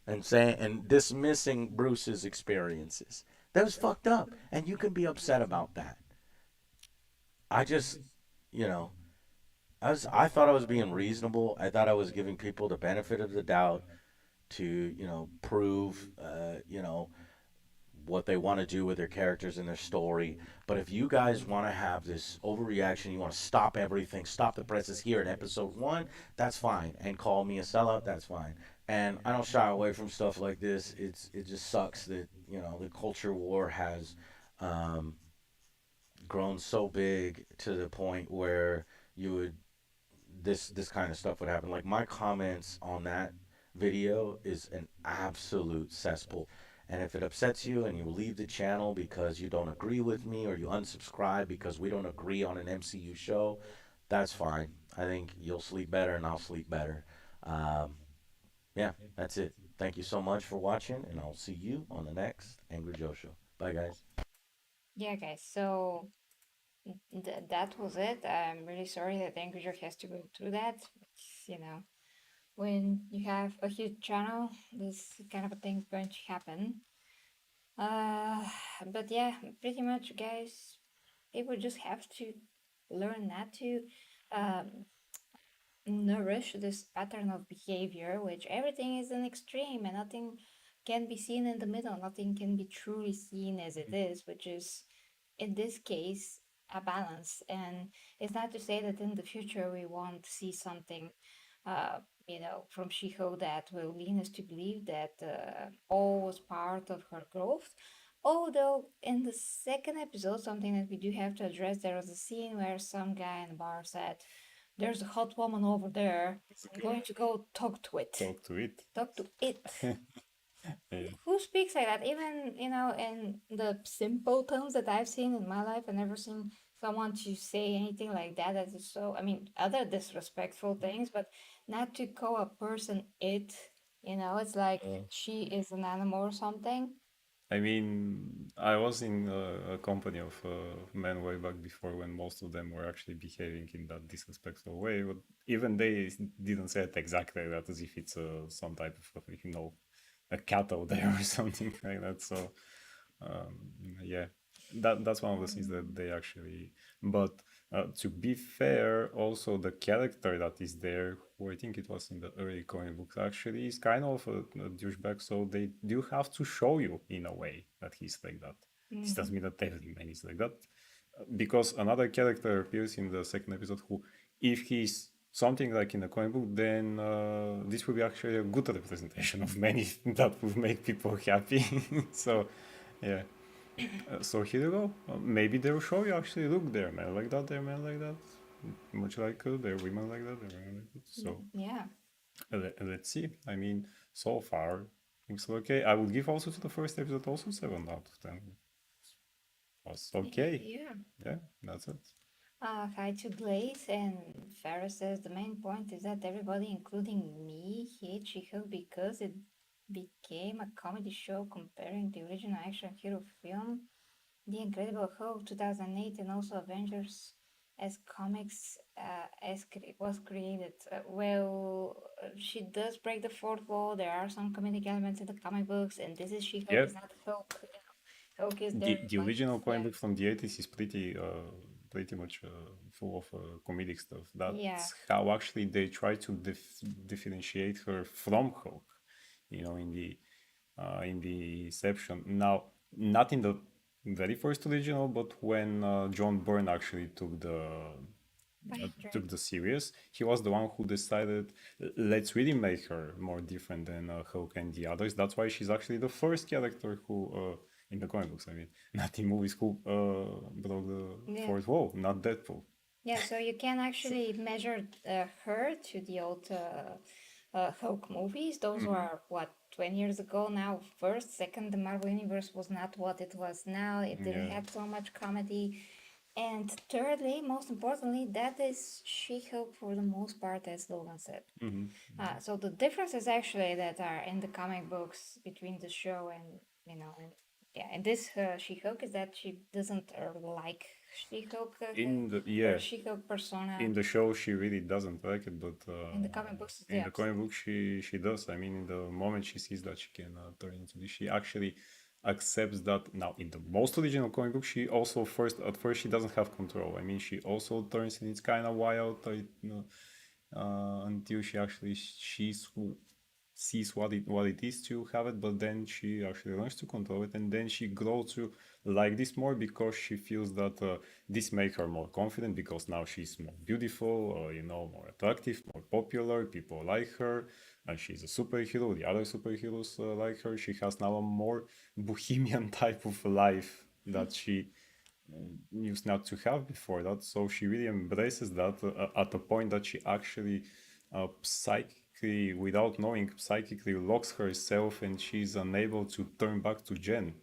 And dismissing Bruce's experiences. That was fucked up, and you can be upset about that. I just, you know, I thought I was being reasonable. I thought I was giving people the benefit of the doubt to, prove, what they want to do with their characters and their story. But if you guys want to have this overreaction, you want to stop everything, stop the presses here in episode 1, that's fine. And call me a sellout, that's fine. And I don't shy away from stuff like this. It just sucks that the culture war has grown so big to the point where you would this kind of stuff would happen. Like my comments on that video is an absolute cesspool. And if it upsets you and you leave the channel because you don't agree with me or you unsubscribe because we don't agree on an MCU show, that's fine. I think you'll sleep better and I'll sleep better. Yeah, that's it. Thank you so much for watching, and I'll see you on the next Angry Joe show. Bye, guys. Yeah, guys. So that was it. I'm really sorry that AngryJoe has to go through that. When you have a huge channel, this kind of a thing is going to happen. But yeah, pretty much, guys, people just have to learn not to um, nourish this pattern of behavior, which everything is an extreme and nothing can be seen in the middle. Nothing can be truly seen as it is, which is in this case a balance. And it's not to say that in the future we won't see something from Shiho that will lead us to believe that all was part of her growth. Although in the second episode, something that we do have to address, there was a scene where some guy in the bar said, "There's a hot woman over there. I'm going to go talk to it." Talk to it. Talk to it. Yeah. Who speaks like that? Even, in the simple tones that I've seen in my life, I've never seen someone to say anything like that. That is so, I mean, other disrespectful things, but not to call a person it, it's like she is an animal or something. I mean, I was in a company of men way back before when most of them were actually behaving in that disrespectful way, but even they didn't say it exactly like that, as if it's some type of, a cat out there or something like that. So, yeah, that's one of the things that they actually. But to be fair, also the character that is there, who I think it was in the early comic books, actually is kind of a douchebag. So they do have to show you in a way that he's like that. This doesn't mean that every man is like that, because another character appears in the second episode who, if he's something like in the comic book, then this will be actually a good representation of many that will make people happy. So, yeah. So here you go. Maybe they'll show you actually, look, they're men like that, they're men like that. Much like they're women like that, they're women like that. So Yeah. let's see. I mean, so far, things are okay. I would give also to the first episode also 7 out of 10. Was okay. Yeah. Yeah, that's it. Hi to Blaze, and Farah says the main point is that everybody, including me, hates She-Hulk because it became a comedy show comparing the original action hero film, The Incredible Hulk 2008, and also Avengers as comics was created. She does break the fourth wall. There are some comedic elements in the comic books, and this is She-Hulk, Yeah. is not Hulk. Hulk is there. The like, original comic yeah. book from the 80s is pretty much full of comedic stuff. That's Yeah. how actually they try to differentiate her from Hulk, in the Inception. Now, not in the very first original, but when John Byrne actually took the series, he was the one who decided, let's really make her more different than Hulk and the others. That's why she's actually the first character who, in the comic books, I mean, not in movies, who broke the fourth wall, not Deadpool. Yeah, so you can actually measure her to the old Hulk movies. Those were, what, 20 years ago now? First, second, the Marvel Universe was not what it was now. It didn't Yeah. have so much comedy. And thirdly, most importantly, that is She-Hulk for the most part, as Logan said. So the differences actually that are in the comic books between the show and, and this She-Hulk is that she doesn't like She-Hulk her She-Hulk persona. In the show, she really doesn't like it, but In the comic books, in yeah, the comic book, she does. I mean, in the moment she sees that she can turn into this, she actually accepts that. Now, in the most original comic book, she also at first she doesn't have control. I mean, she also turns, and it's kind of wild, until she actually sees what it is to have it, but then she actually learns to control it, and then she grows to like this more because she feels that this makes her more confident, because now she's more beautiful, more attractive, more popular, people like her, and she's a superhero, the other superheroes like her. She has now a more bohemian type of life that she used not to have before that. So she really embraces that at the point that she actually psychically, without knowing, psychically locks herself, and she's unable to turn back to Jen.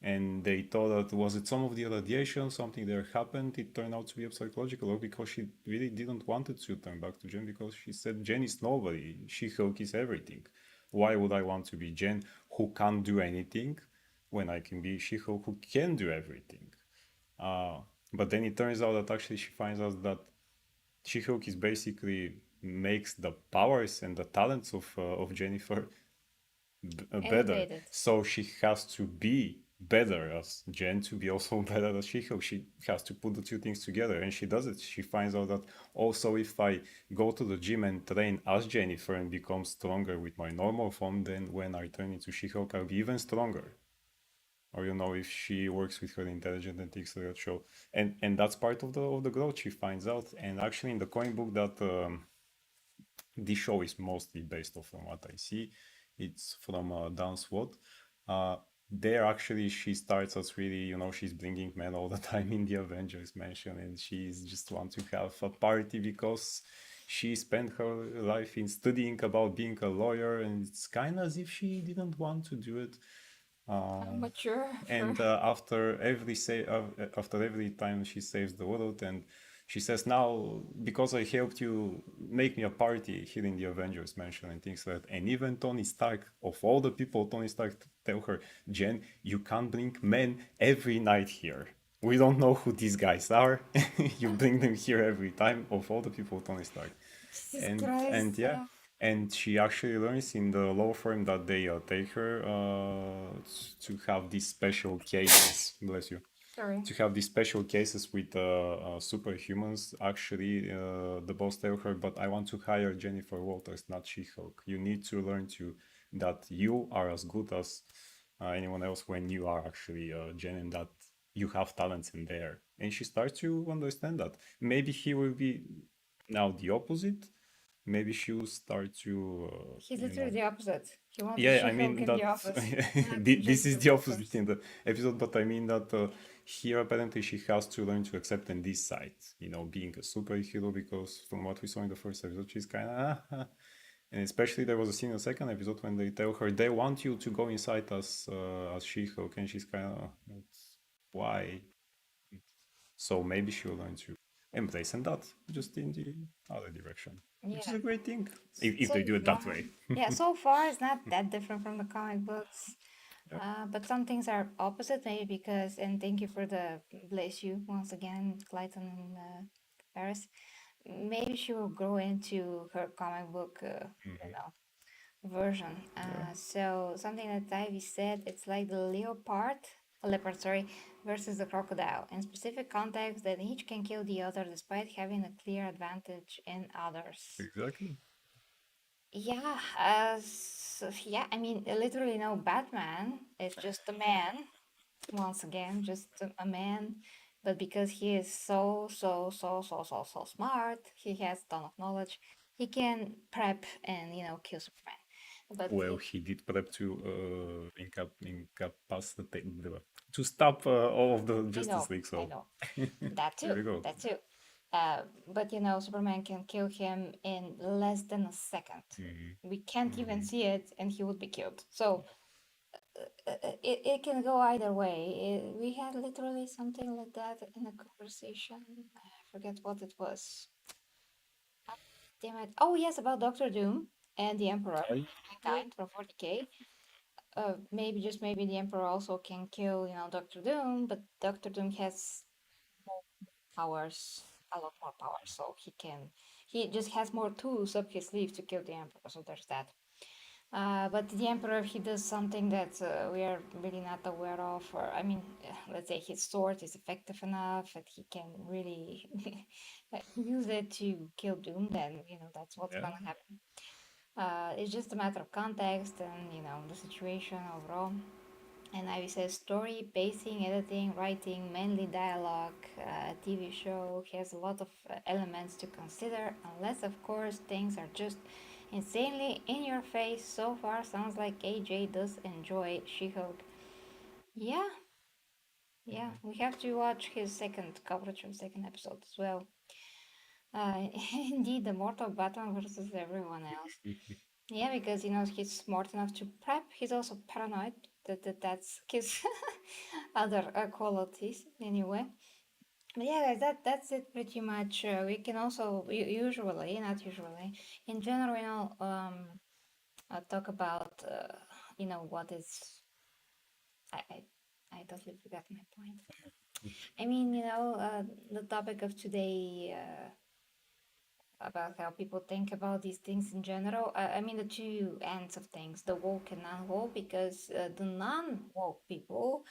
And they thought that, was it some of the radiation, something there happened? It turned out to be a psychological, or because she really didn't want it to turn back to Jen, because she said, Jen is nobody, She-Hulk is everything. Why would I want to be Jen, who can't do anything, when I can be She-Hulk, who can do everything? But then it turns out that actually she finds out that She-Hulk is basically makes the powers and the talents of Jennifer better. Elevated. So she has to be better as Jen to be also better as She-Hulk. She has to put the two things together, and she does it. She finds out that also, if I go to the gym and train as Jennifer and become stronger with my normal form, then when I turn into She-Hulk, I'll be even stronger. Or if she works with her intelligence and things like that. Show, and that's part of the growth she finds out. And actually, in the comic book that this show is mostly based off, from what I see, it's from Dan Swart. There actually she starts as really, she's bringing men all the time in the Avengers mansion, and she's just want to have a party because she spent her life in studying about being a lawyer, and it's kind of as if she didn't want to do it. Mature. And after every time she saves the world, and She says, now, because I helped you make me a party here in the Avengers Mansion and things like that. And even Tony Stark, of all the people, Tony Stark tell her, Jen, you can't bring men every night here. We don't know who these guys are. You bring them here every time, of all the people, Tony Stark. Jesus And Christ. yeah, and she actually learns in the law firm that they take her to have these special cases. Bless you. Sorry. To have these special cases with superhumans. Actually, the boss tell her, but I want to hire Jennifer Walters, not She-Hulk. You need to learn to that you are as good as anyone else when you are actually Jen, and that you have talents in there. And she starts to understand that. Maybe he will be now the opposite. Maybe she'll start to He's literally the opposite. He wants yeah, I She-Hulk mean in that the office. this just is the the opposite Walters. in the episode, but I mean that here apparently she has to learn to accept in this side, being a superhero, because from what we saw in the first episode, she's kind of and especially there was a scene in the second episode when they tell her they want you to go inside as She-Hulk, and she's kind of why? So maybe she'll learn to embrace and that just in the other direction, which is Yeah. a great thing if So they do it that far- way. yeah, so far it's not that different from the comic books. But some things are opposite, maybe because, and thank you for the bless you once again, Clayton and Paris. Maybe she will grow into her comic book, version. So something that Ivy said, it's like the leopard, sorry, versus the crocodile. In specific contexts, that each can kill the other despite having a clear advantage in others. Exactly. Yeah, yeah, I mean, literally, no, Batman is just a man, once again, just a man, but because he is so smart, he has a ton of knowledge, he can prep and, kill Superman. But Well, he did prep to incapacitate to stop all of the Justice League. I So know, that too, there we go. that too. But Superman can kill him in less than a second. We can't even see it, and he would be killed. So it can go either way. We had literally something like that in a conversation. I forget what it was. Damn it. Oh, yes, about Doctor Doom and the Emperor. Kind from 40K. Maybe, just maybe, the Emperor also can kill, Doctor Doom, but Doctor Doom has more powers, a lot more powers, so he just has more tools up his sleeve to kill the Emperor, so there's that. But the Emperor, he does something that we are really not aware of, or I mean, let's say his sword is effective enough that he can really use it to kill Doom, then, that's what's Yeah. gonna happen. It's just a matter of context and, the situation overall. And Ivy says story, pacing, editing, writing, mainly dialogue. TV show has a lot of elements to consider, unless, of course, things are just insanely in your face. So far, sounds like AJ does enjoy She-Hulk. Yeah, we have to watch his second coverage of second episode as well. Indeed, the mortal Batman versus everyone else. Yeah, because he's smart enough to prep. He's also paranoid. That's his other qualities anyway. But yeah, guys, that's it pretty much. We can also usually, not usually, in general, talk about what is. I I, I totally forgot my point. I mean, the topic of today. About how people think about these things in general. I mean, the two ends of things, the woke and non-woke, because the non-woke people,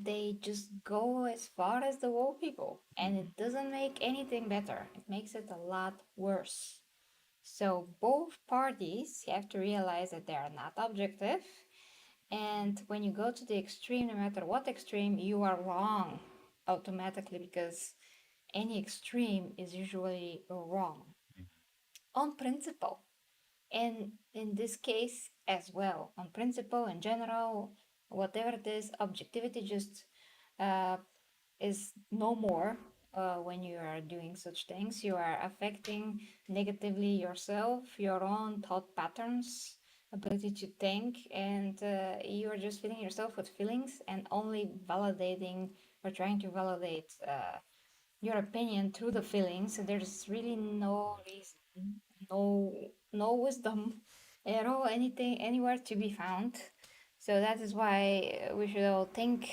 they just go as far as the woke people, and it doesn't make anything better. It makes it a lot worse. So both parties have to realize that they are not objective, and when you go to the extreme, no matter what extreme, you are wrong automatically, because any extreme is usually wrong on principle. And in this case as well, on principle in general, whatever it is, objectivity just uh, is no more when you are doing such things. You are affecting negatively yourself, your own thought patterns, ability to think, and you are just filling yourself with feelings and only validating or trying to validate your opinion through the feelings. So there's really no reason, no wisdom at all, anything anywhere to be found. So that is why we should all think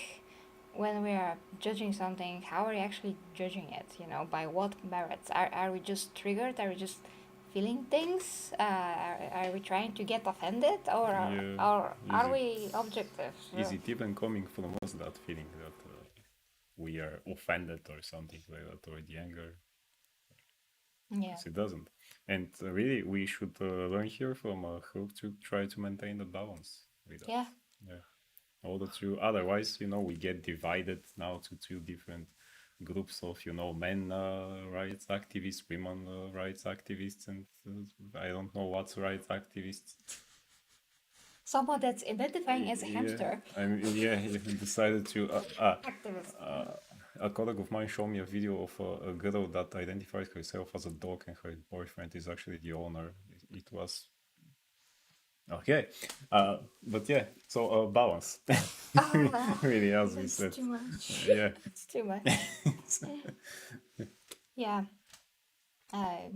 when we are judging something, how are we actually judging it? You know, by what merits? Are we just triggered? Are we just feeling things? Are we trying to get offended, or Yeah. are we objective? Is So, it even coming from us, that feeling that we are offended or something like that, or the anger? yeah. Yes, it doesn't. And really, we should learn here from Hulk to try to maintain the balance with that. Yeah. Yeah. All the two. Otherwise, we get divided now to two different groups of, men rights activists, women rights activists, and I don't know what's rights activists. Someone that's identifying as a Yeah, hamster. I mean, yeah, he decided to. Activist. A colleague of mine showed me a video of a girl that identifies herself as a dog, and her boyfriend is actually the owner. It was okay, but yeah. So balance, really, as we That's said. too much. Yeah. It's too much. Yeah. I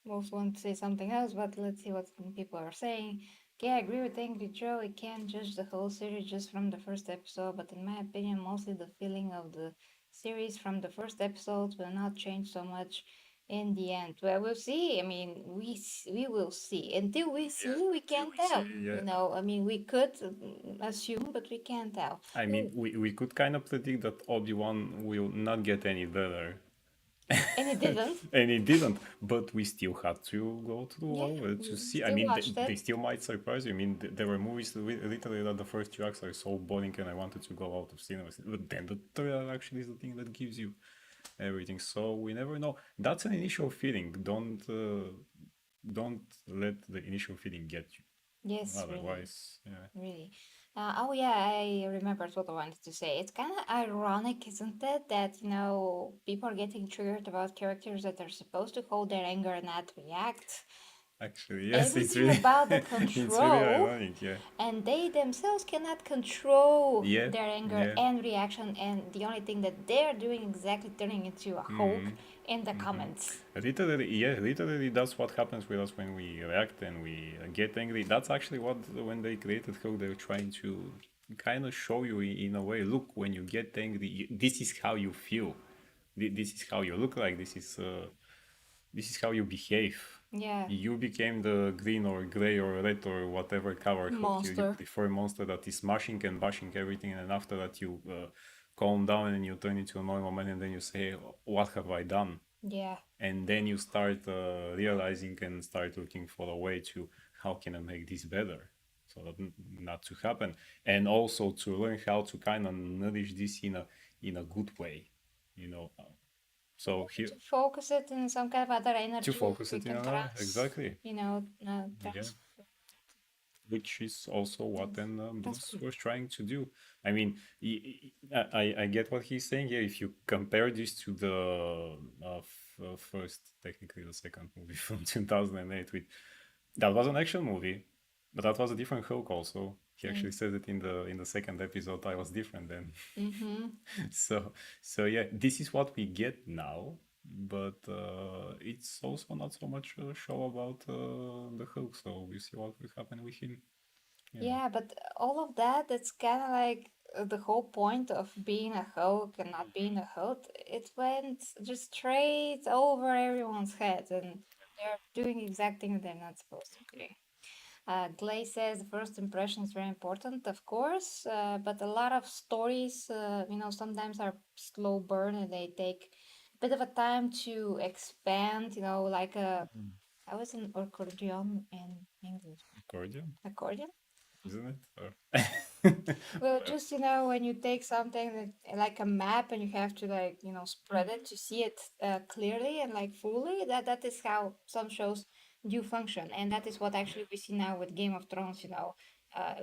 most want to say something else, but let's see what some people are saying. Yeah, I agree with AngryJoe. We can't judge the whole series just from the first episode, but in my opinion, mostly the feeling of the series from the first episode will not change so much in the end. Well, we'll see. I mean, we will see. Until we see, we can't tell. Yeah. You know, I mean, we could assume, but we can't tell. I mean, we could kind of predict that Obi-Wan will not get any better. And it didn't. And it didn't, but we still had to go through Yeah, all of it we to see. I still mean, watched they it. still might surprise you. I mean, there were movies literally that the first two acts are so boring, and I wanted to go out of cinemas. But then the trailer actually is the thing that gives you everything. So we never know. That's an initial feeling. Don't let the initial feeling get you. Yes, really. Otherwise, yeah. Really. Oh yeah, I remembered what I wanted to say. It's kind of ironic, isn't it, that people are getting triggered about characters that are supposed to hold their anger and not react. Actually, yes, it's Everything really about the it's really control, ironic, yeah. and they themselves cannot control Yeah, their anger yeah. and reaction, and the only thing that they're doing exactly turning into a Hulk in the comments. Literally, that's what happens with us when we react and we get angry. That's actually what, when they created Hulk, they're trying to kind of show you in a way. Look, when you get angry, this is how you feel. This is how you look like. This is how you behave. Yeah. You became the green or gray or red or whatever color Hulk you Monster. prefer, monster that is smashing and bashing everything, and after that you calm down and you turn into a normal man, and then you say, what have I done? Yeah. And then you start realizing and start looking for a way to, how can I make this better, so that not to happen, and also to learn how to kind of nourish this in a good way, so here To focus it in some kind of other energy. to focus we it can exactly, trans- which is also what then Bruce good. was trying to do. I mean, I get what he's saying here. If you compare this to the first, technically the second movie from 2008, that was an action movie, but that was a different Hulk also. He actually says it in the second episode. I was different then. So yeah, this is what we get now, but it's also not so much a show about the Hulk. So we see what will happen with him. Yeah, but all of that's kind of like the whole point of being a Hulk and not being a Hulk. It went just straight over everyone's head, and they're doing exact thing they're not supposed to do. Glay says the first impression is very important, of course, but a lot of stories, sometimes are slow burn and they take a bit of a time to expand, like I was an accordion in English. Accordion, Accordion? isn't it? Well, just when you take something like a map and you have to spread it to see it clearly and fully, that is how some shows do function, and that is what actually we see now with Game of Thrones.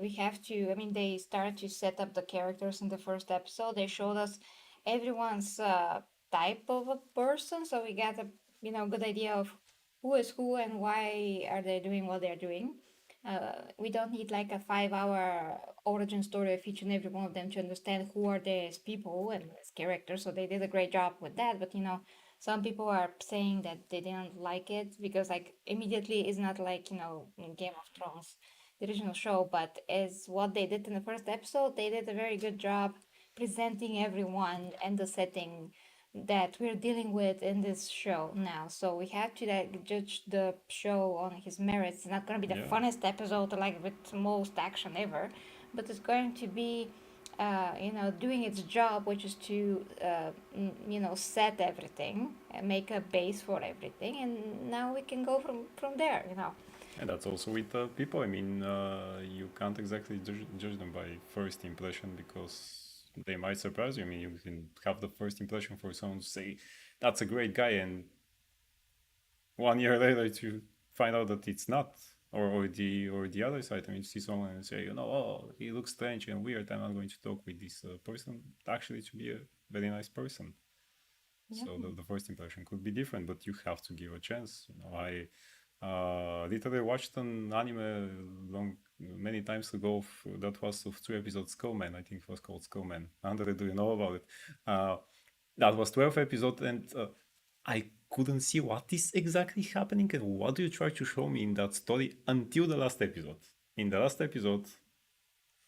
We have to. I mean, they started to set up the characters in the first episode. They showed us everyone's type of a person, so we got a good idea of who is who and why are they doing what they're doing. We don't need like a 5 hour origin story of each and every one of them to understand who are they as people and as characters. So they did a great job with that. But some people are saying that they didn't like it because like immediately it's not like in Game of Thrones, the original show, but as what they did in the first episode, they did a very good job presenting everyone and the setting that we're dealing with in this show now. So we have to like judge the show on his merits. It's not going to be the Yeah. funnest episode like with most action ever, but it's going to be doing its job, which is to set everything and make a base for everything, and now we can go from there. And that's also with people. I mean, you can't exactly judge them by first impression because they might surprise you. I mean, you can have the first impression for someone to say, that's a great guy, and 1 year later to find out that it's not. Or the other side. I mean, you see someone and say, oh, he looks strange and weird. I'm not going to talk with this person. Actually, to be a very nice person. Yeah. So the first impression could be different, but you have to give a chance. I literally watched an anime many times ago that was of 2 episodes, Skullman. I think it was called Skullman. Andre, do you know about it? That was 12 episodes, and I couldn't see what is exactly happening and what do you try to show me in that story until the last episode. In the last episode,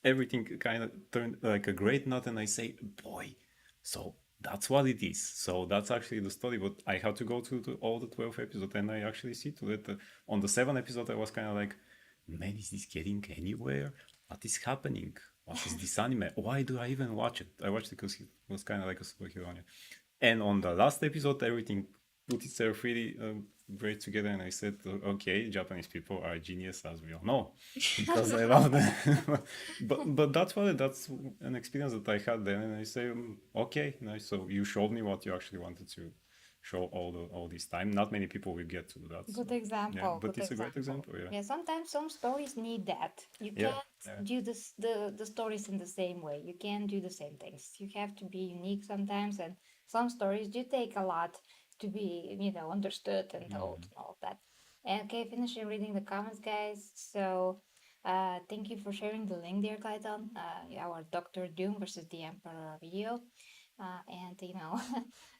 everything kind of turned like a great knot, and I say, boy, so that's what it is. So that's actually the story, but I had to go to all the 12 episodes, and I actually see to that on the 7th episode, I was kind of like, man, is this getting anywhere? What is happening? What is this anime? Why do I even watch it? I watched it because it was kind of like a superhero anime. And on the last episode, everything put itself really great together, and I said, okay, Japanese people are genius, as we all know, because I love them. but that's an experience that I had then, and I say, okay, nice. So you showed me what you actually wanted to show all this time. Not many people will get to that. Good So, example. yeah, but good it's a great example. Yeah. Yeah, sometimes some stories need that. You Yeah, can't yeah. do the stories in the same way. You can't do the same things. You have to be unique sometimes, and some stories do take a lot to be, understood and told and all of that. And okay, finishing reading the comments, guys. So, thank you for sharing the link there, Clayton. Our Doctor Doom versus the Emperor video. And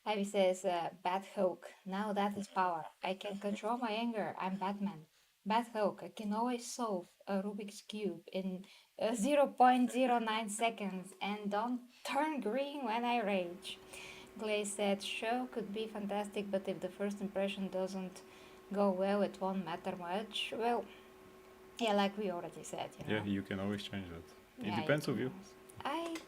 Ivy says, Bad Hulk. Now that is power. I can control my anger. I'm Batman. Bad Hulk. I can always solve a Rubik's Cube in 0.09 seconds and don't turn green when I rage. Clay said, show could be fantastic, but if the first impression doesn't go well, it won't matter much. Well, yeah, like we already said, Yeah, you can always change that. It Yeah, depends can on you. always-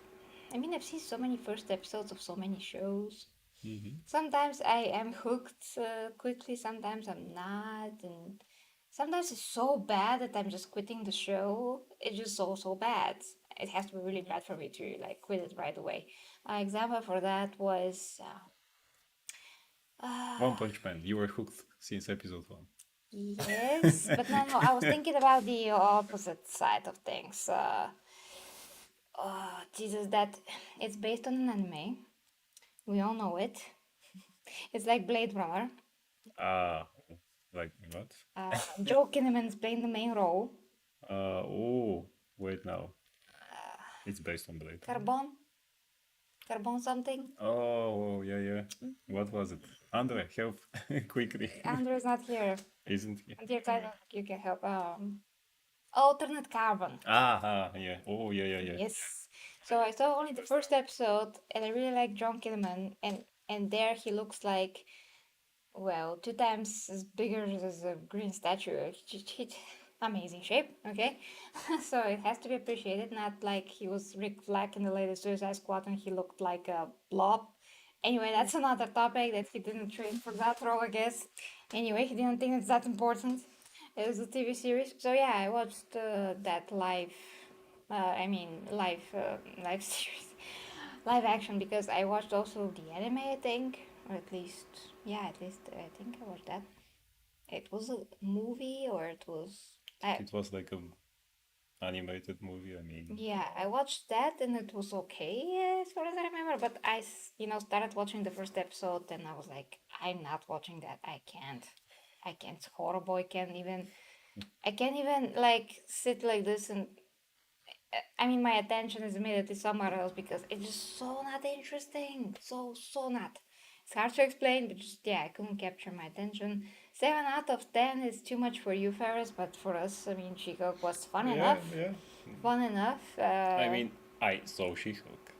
I mean, I've seen so many first episodes of so many shows. Mm-hmm. Sometimes I am hooked quickly, sometimes I'm not, and sometimes it's so bad that I'm just quitting the show. It's just so bad. It has to be really bad for me to like quit it right away. Example for that was One Punch Man. You were hooked since episode 1. yes, but no, I was thinking about the opposite side of things. Jesus, that it's based on an anime. We all know it. It's like Blade Runner. Like what? Joe Kinnaman's playing the main role. Oh, wait now. It's based on Blade. Carbon something. Oh, yeah. What was it? Andre, help quickly. Andrew's not here. Isn't he? Dear Clayton, you can help. Alternate Carbon. Yeah. Oh, yeah. Yes. So I saw only the first episode, and I really like John Kinnaman, and there he looks like, well, 2 times as bigger as a green statue. Amazing shape, okay? So it has to be appreciated, not like he was Rick Flag in the latest Suicide Squad and he looked like a blob. Anyway, that's another topic that he didn't train for that role, I guess. Anyway, he didn't think it's that important. It was a TV series. So yeah, I watched that live series, live action, because I watched also the anime, I think, or at least I think I watched that. It was a movie, or it was. It was like a animated movie. I mean, Yeah, I watched that and it was okay as far as I remember. But I started watching the first episode and I was like, I'm not watching that. I can't. It's horrible. I can't even I can't even like sit like this and I mean my attention is immediately somewhere else because it's just so not interesting. So not. It's hard to explain, but just yeah, I couldn't capture my attention. 7 out of 10 is too much for you, Ferris, but for us, I mean, She-Hulk was fun Yeah, enough. yeah. Fun enough. I mean, I saw She-Hulk.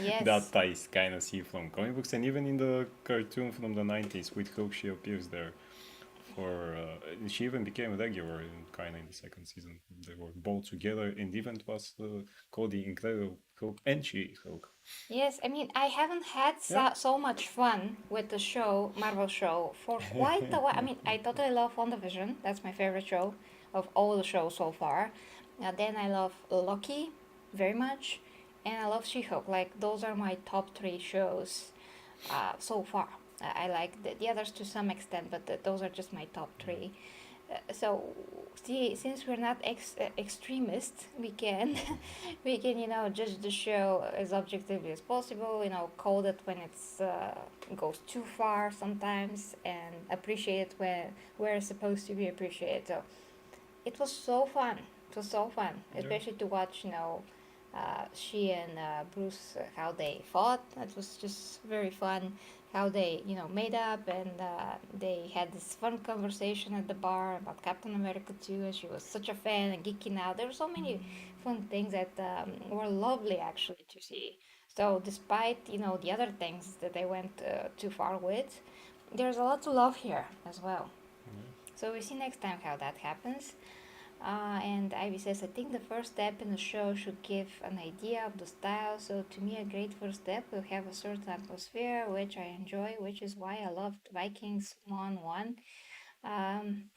Yes. That I kind of see from comic books, and even in the cartoon from the 90s with Hulk, she appears there. She even became regular kind of in the second season. They were both together, and the event was called the Incredible Hulk and She-Hulk. Yes, I mean, I haven't had Yeah. so much fun with the show, Marvel show, for quite a while. I mean, I totally love WandaVision. That's my favorite show of all the shows so far. Then I love Loki very much, and I love She-Hulk. Like, those are my top three shows so far. I like the others to some extent, but those are just my top three. So see, since we're not extremists, we can we can judge the show as objectively as possible. Call it when it's goes too far sometimes, and appreciate it where it's supposed to be appreciated. So it was so fun. It was so fun, especially to watch. She and Bruce, how they fought. It was just very fun. How they, made up, and they had this fun conversation at the bar about Captain America too. And she was such a fan and geeking out. There were so many fun things that were lovely actually to see. So despite the other things that they went too far with, there's a lot to love here as well. So we see next time how that happens. And Ivy says, I think the first step in the show should give an idea of the style. So to me, a great first step will have a certain atmosphere, which I enjoy, which is why I loved Vikings 1-1.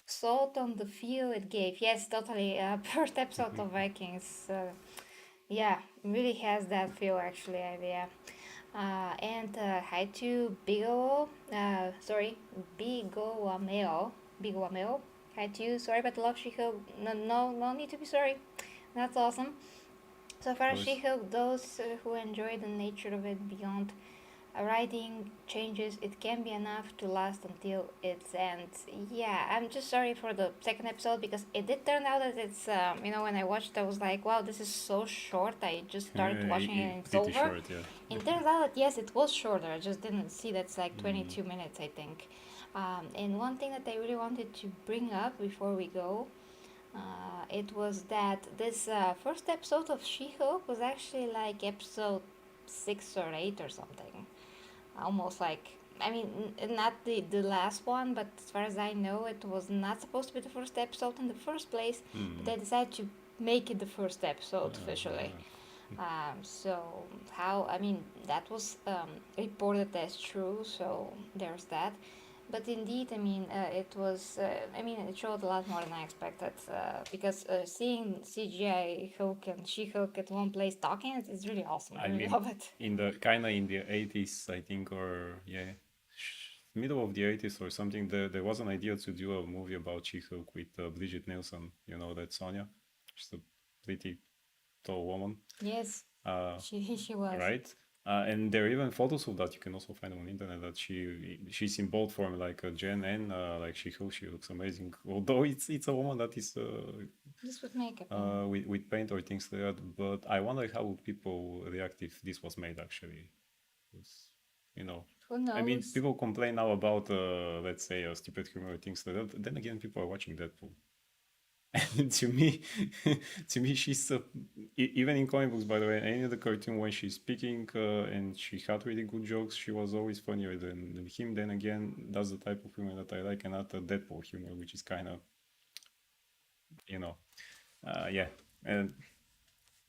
Salt on the feel it gave. Yes, totally. First episode of Vikings. Yeah, really has that feel actually, Ivy. Yeah. And hi to Bigo, sorry, Bigo Wameo. Hi to you. Sorry about the love, She-Hulk. No need to be sorry. That's awesome. So far as Course. She-Hulk, those who enjoy the nature of it beyond writing changes, it can be enough to last until its end. Yeah, I'm just sorry for the second episode because it did turn out that it's, when I watched, I was like, wow, this is so short. I just started watching it and it's Pretty over. short, yeah. It turns out that yes, it was shorter. I just didn't see that's like 22 minutes, I think. And one thing that I really wanted to bring up before we go, it was that this first episode of She-Hulk was actually like episode 6 or 8 or something. Almost like, I mean, not the last one, but as far as I know, it was not supposed to be the first episode in the first place. But they decided to make it the first episode officially. So how, I mean, that was reported as true, so there's that. But indeed, I mean, it was, I mean, it showed a lot more than I expected. Because seeing CGI Hulk and She-Hulk at one place talking, it's really awesome. I really love it. In the 80s, I think, or yeah, middle of the 80s or something, there was an idea to do a movie about She-Hulk with Bridget Nielsen. You know that Sonia, she's a pretty tall woman. Yes, Uh, she was. right? And there are even photos of that. You can also find on the internet that she's in both form, like Jen and like She-Hulk. She looks amazing. Although it's a woman that is Just with makeup. with paint or things like that. But I wonder how would people react if this was made actually. 'Cause, Who knows? I mean, people complain now about let's say stupid humor or things like that. Then again, people are watching Deadpool. And to me, she's even in comic books, by the way, any of the cartoon when she's speaking and she had really good jokes, she was always funnier than him. Then again, that's the type of humor that I like, and not the Deadpool humor, which is kind of, yeah, and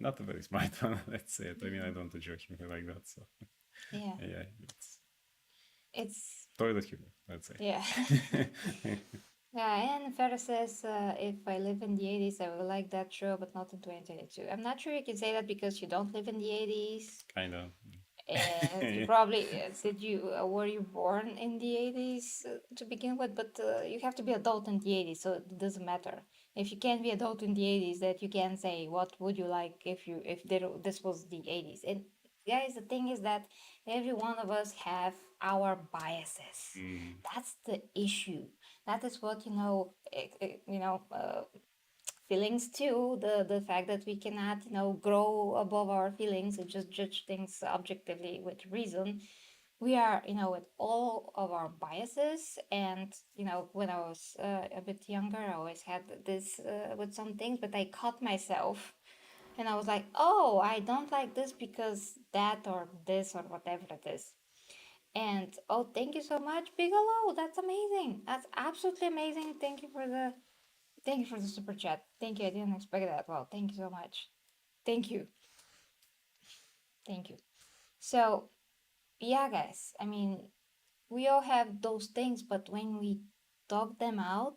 not a very smart one. Let's say it. I mean, I don't enjoy humor like that, so Yeah. yeah, It's toilet humor, let's say. yeah. Yeah, and Ferris says, if I live in the 80s, I will like that show, but not in 2022. I'm not sure you can say that because you don't live in the 80s. Kind of. And you probably were you born in the 80s to begin with, but you have to be adult in the 80s, so it doesn't matter. If you can't be adult in the 80s, that you can say what would you like if this was the 80s. And guys, the thing is that every one of us have our biases. That's the issue. that is what, feelings too. The fact that we cannot, grow above our feelings and just judge things objectively with reason. We are, with all of our biases. And, when I was a bit younger, I always had this with some things, but I caught myself and I was like, oh, I don't like this because that or this or whatever it is. And oh, thank you so much, Bigelow. That's amazing. That's absolutely amazing. Thank you for the super chat. Thank you. I didn't expect that. Well, thank you so much. Thank you. Thank you. So yeah, guys. I mean, we all have those things, but when we talk them out,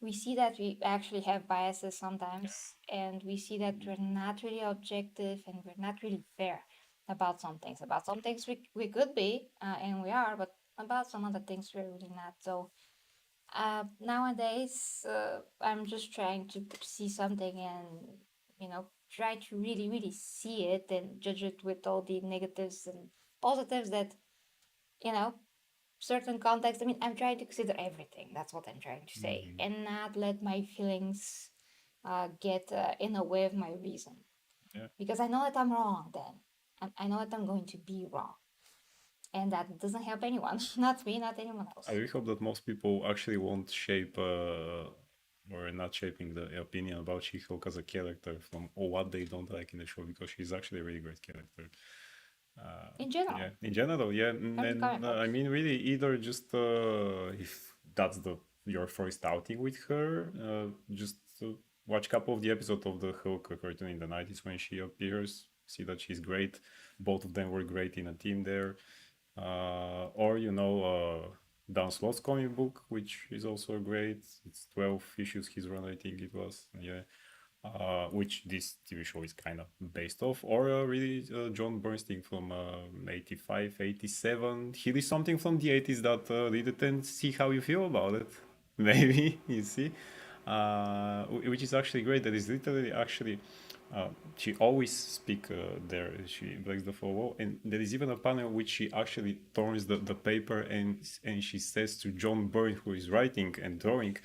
we see that we actually have biases sometimes, and we see that we're not really objective and we're not really fair about some things. About some things we could be, and we are, but about some other things we're really not. So nowadays, I'm just trying to see something and, try to really, really see it and judge it with all the negatives and positives that, you know, certain context. I mean, I'm trying to consider everything. That's what I'm trying to say, and not let my feelings get in the way of my reason. Yeah. Because I know that I'm wrong then. I know that I'm going to be wrong. And that doesn't help anyone. Not me, not anyone else. I really hope that most people actually won't shape or not shaping the opinion about She-Hulk as a character from what they don't like in the show, because she's actually a really great character. In general. Yeah, in general, yeah. And I mean, really, either just if that's your first outing with her, just watch a couple of the episodes of the Hulk cartoon in the 90s when she appears. See that she's great. Both of them were great in a team there. Or Dan Slott's comic book, which is also great. It's 12 issues he's run, I think it was. Yeah. Which this TV show is kind of based off, or really John Bernstein from 85, 87. He did something from the 80s that read it and see how you feel about it. Maybe, you see. Which is actually great. That is literally actually, she always speak there. She breaks the fourth wall, and there is even a panel which she actually turns the paper and she says to John Byrne, who is writing and drawing,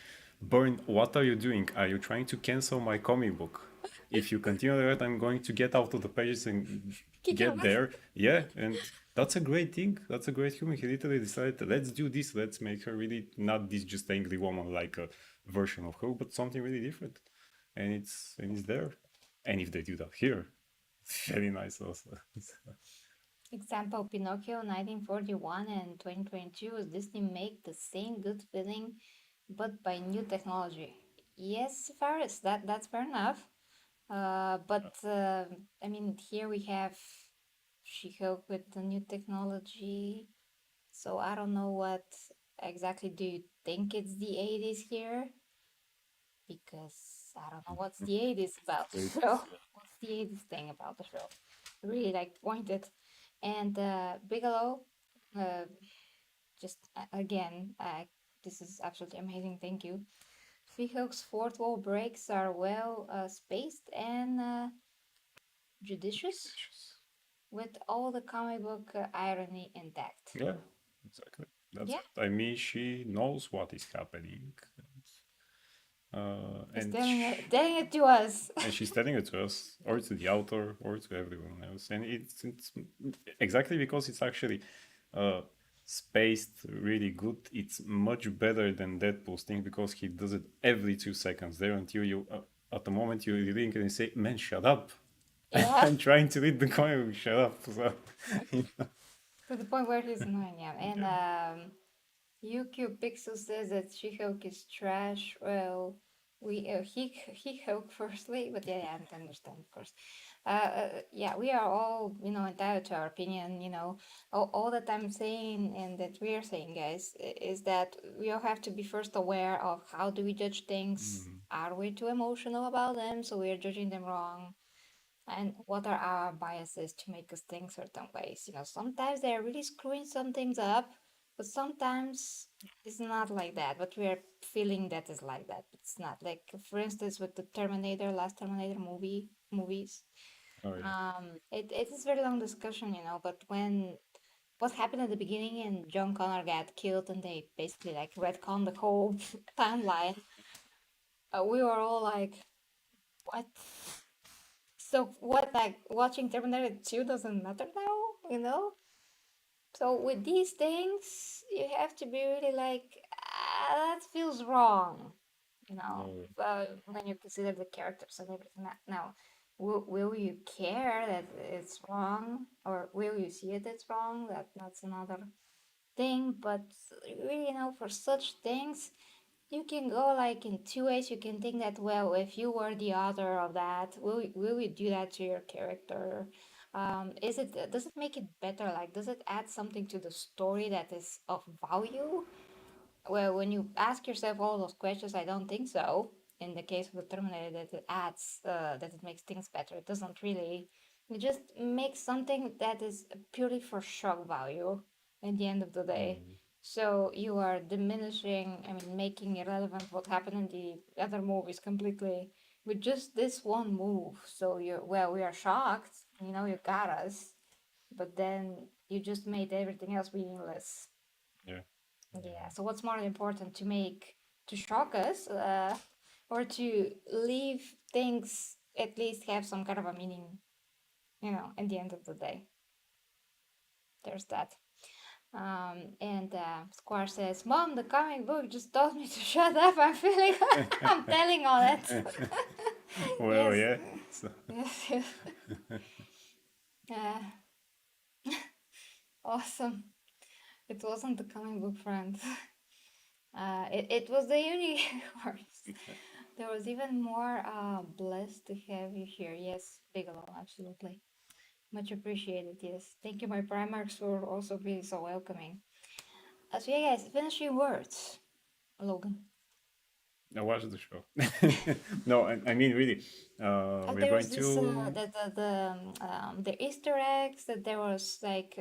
Byrne, what are you doing? Are you trying to cancel my comic book? If you continue that, I'm going to get out of the pages and get there. Yeah, and that's a great thing. That's a great humor. He literally decided, let's do this. Let's make her really not this just angry woman like a version of her, but something really different. And it's there. And if they do that here, it's very nice also. Example, Pinocchio 1941 and 2022, Disney make the same good feeling but by new technology. Yes, Faris, that's fair enough. But I mean, here we have She-Hulk with the new technology. So I don't know what exactly do you think it's the 80s here? Because I don't know what's the 80s about the show. What's the 80s thing about the show? Really like pointed. And Bigelow, just again, this is absolutely amazing. Thank you. She-Hulk's fourth wall breaks are well spaced and judicious, with all the comic book irony intact. Yeah, exactly. I mean, she knows what is happening. And telling it to us. And she's telling it to us, or to the author, or to everyone else. And it's exactly because it's actually spaced really good. It's much better than Deadpool's thing, because he does it every 2 seconds there until you, at the moment you link and say, man, shut up. Yeah. I'm trying to read the comic, shut up. So, to the point where he's annoying, yeah. And UQ Pixel says that She-Hulk is trash. Well, he Hulk firstly, but yeah, I understand, of course. Yeah, we are all, entitled to our opinion, all that I'm saying and that we are saying, guys, is that we all have to be first aware of how do we judge things. Are we too emotional about them, so we are judging them wrong? And what are our biases to make us think certain ways? Sometimes they're really screwing some things up, but sometimes it's not like that. But we're feeling that is like that. It's not. Like, for instance, with the last Terminator movies. oh, yeah. It is very long discussion, but when what happened at the beginning and John Connor got killed and they basically like retconned the whole timeline. We were all like, what? So what, like watching Terminator 2 doesn't matter now, you know? So with these things, you have to be really like, that feels wrong, you know, when you consider the characters and everything. Now, will you care that it's wrong, or will you see it it's wrong? That's another thing. But really, you know, for such things, you can go like in two ways. You can think that, well, if you were the author of that, will you do that to your character? Does it make it better? Like, does it add something to the story that is of value? Well, when you ask yourself all those questions, I don't think so. In the case of the Terminator, that it adds, that it makes things better. It doesn't really. It just makes something that is purely for shock value at the end of the day. So you are diminishing, I mean, making irrelevant what happened in the other movies completely with just this one move. So we are shocked, you know, you got us, but then you just made everything else meaningless. Yeah. Yeah. So what's more important to shock us, or to leave things at least have some kind of a meaning, you know, at the end of the day? There's that. And Square says, "Mom, the comic book just told me to shut up. I'm feeling, I'm telling on it." Well, Yes. yeah. So, Yes. Yes. Awesome. It wasn't the comic book friend. It was the universe. There was even more blessed to have you here. Yes, Bigelow, absolutely. Much appreciated, yes. Thank you, my Primarchs, for also being so welcoming. So yeah, guys, finishing words. Logan. I watched the show. No, I mean really. We're There going was this to. the Easter eggs that there was like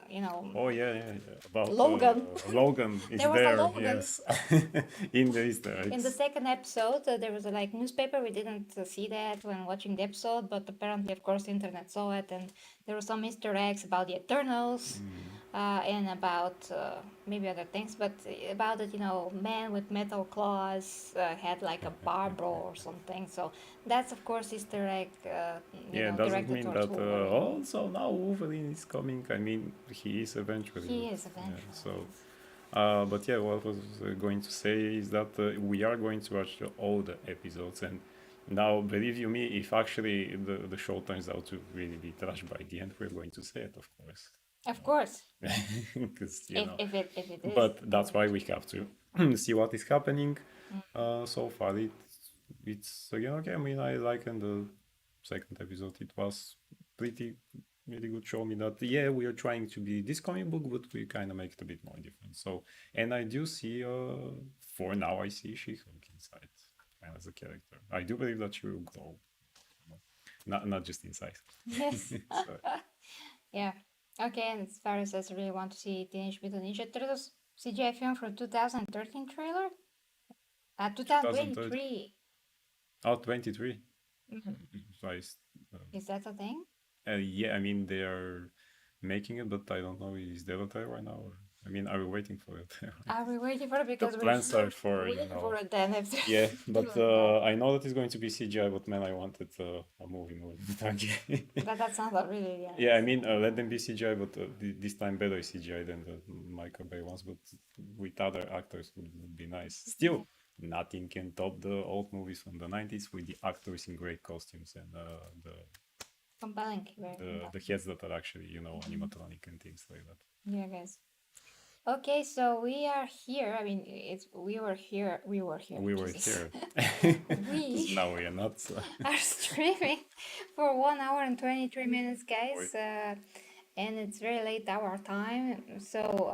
you know, Oh yeah. About Logan. Logan is There was a there. Logan. Yes, in the Easter In the eggs. second episode, there was a like newspaper. We didn't see that when watching the episode, but apparently, of course, the internet saw it, and there were some Easter eggs about the Eternals, and about maybe other things, but about it, you know, man with metal claws had like a barbell or something. So that's of course Easter egg, you Yeah, know, does it directed mean towards that Wolverine. also now Wolverine is coming? I mean, he is eventually. He but, is yeah, eventually. so, Yes. but yeah, what I was going to say is that we are going to watch all the episodes, and now, believe you me, if actually the show turns out to really be trash by the end, we're going to say it, of course. Of course, Because, you know, if it is. but that's why we have to see what is happening. So far, it's again okay. I mean, I like in the second episode, it was pretty really good. Show me that yeah, we are trying to be this comic book, but we kind of make it a bit more different. So, and I do see, for now, I see She-Hulk inside as a character. I do believe that she will grow, not just inside. Yes. So, Yeah. Okay, and as far as I really want to see Teenage Mutant Ninja Turtles CGI film from 2013 trailer? 2013. 2023. Oh, 23. Nice. Is that a thing? Yeah, I mean they are making it, but I don't know is there a trailer right now? Or, I mean, are we waiting for it? Are we waiting for it? Because we're plans still are for, you waiting know. for it then. If Yeah, but I know that it's going to be CGI, but man, I wanted a movie movie. but that's not really. Yeah. Yeah, I mean, let them be CGI, but this time better CGI than the Michael Bay ones, but with other actors would be nice. Still, nothing can top the old movies from the 90s with the actors in great costumes and Compelling. Very the compelling. heads that are actually, you know, animatronic and things like that. Yeah, guys. Okay, so we are here. I mean, we were here. We were here. We were Jesus. here. We Now we are not. are streaming for 1 hour and 23 minutes, guys. And it's very late our time, so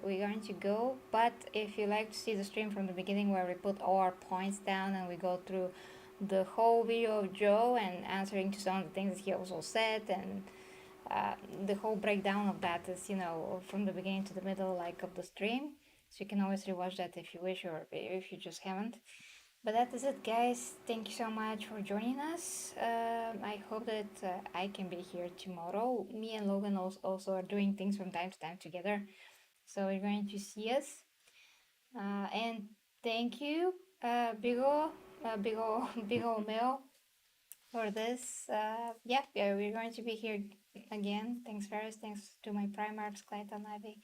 we're going to go. But if you like to see the stream from the beginning, where we put all our points down and we go through the whole video of Joe and answering to some of the things that he also said, and the whole breakdown of that is, you know, from the beginning to the middle, like of the stream. So you can always rewatch that if you wish, or if you just haven't. But that is it, guys. Thank you so much for joining us. I hope that I can be here tomorrow. Me and Logan also are doing things from time to time together, so you're going to see us. And thank you, Big ol' Mel, for this. Yeah, we're going to be here again. Thanks, Ferris. Thanks to my Primarchs, Clayton and Ivy.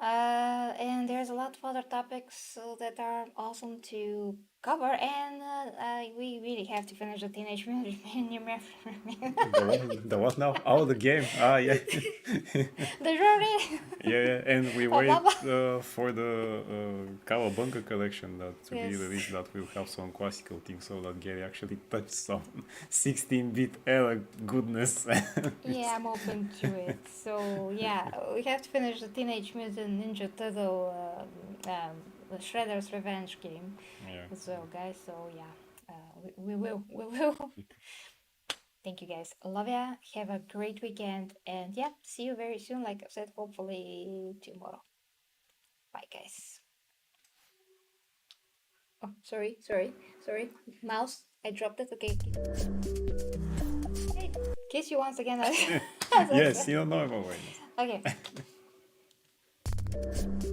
And there's a lot of other topics that are awesome to cover, and we really have to finish the Teenage Mutant Ninja The what now? Oh, the game. Ah, yeah. the journey. Yeah, and we Blah, wait blah, blah. for the Cowabunga collection that to be Yes. released, that will have some classical things, so that Gary actually touched some 16-bit era goodness. Yeah, I'm open to it. So yeah, we have to finish the Teenage Mutant Ninja Turtle Shredder's Revenge game Yeah. as well, guys. So yeah, we will. Thank you, guys. Love ya. Have a great weekend, and yeah, see you very soon. Like I said, hopefully tomorrow. Bye, guys. Oh, sorry. Mouse, I dropped it. Okay. Hey, kiss you once again. Yes, you don't know about it. Okay.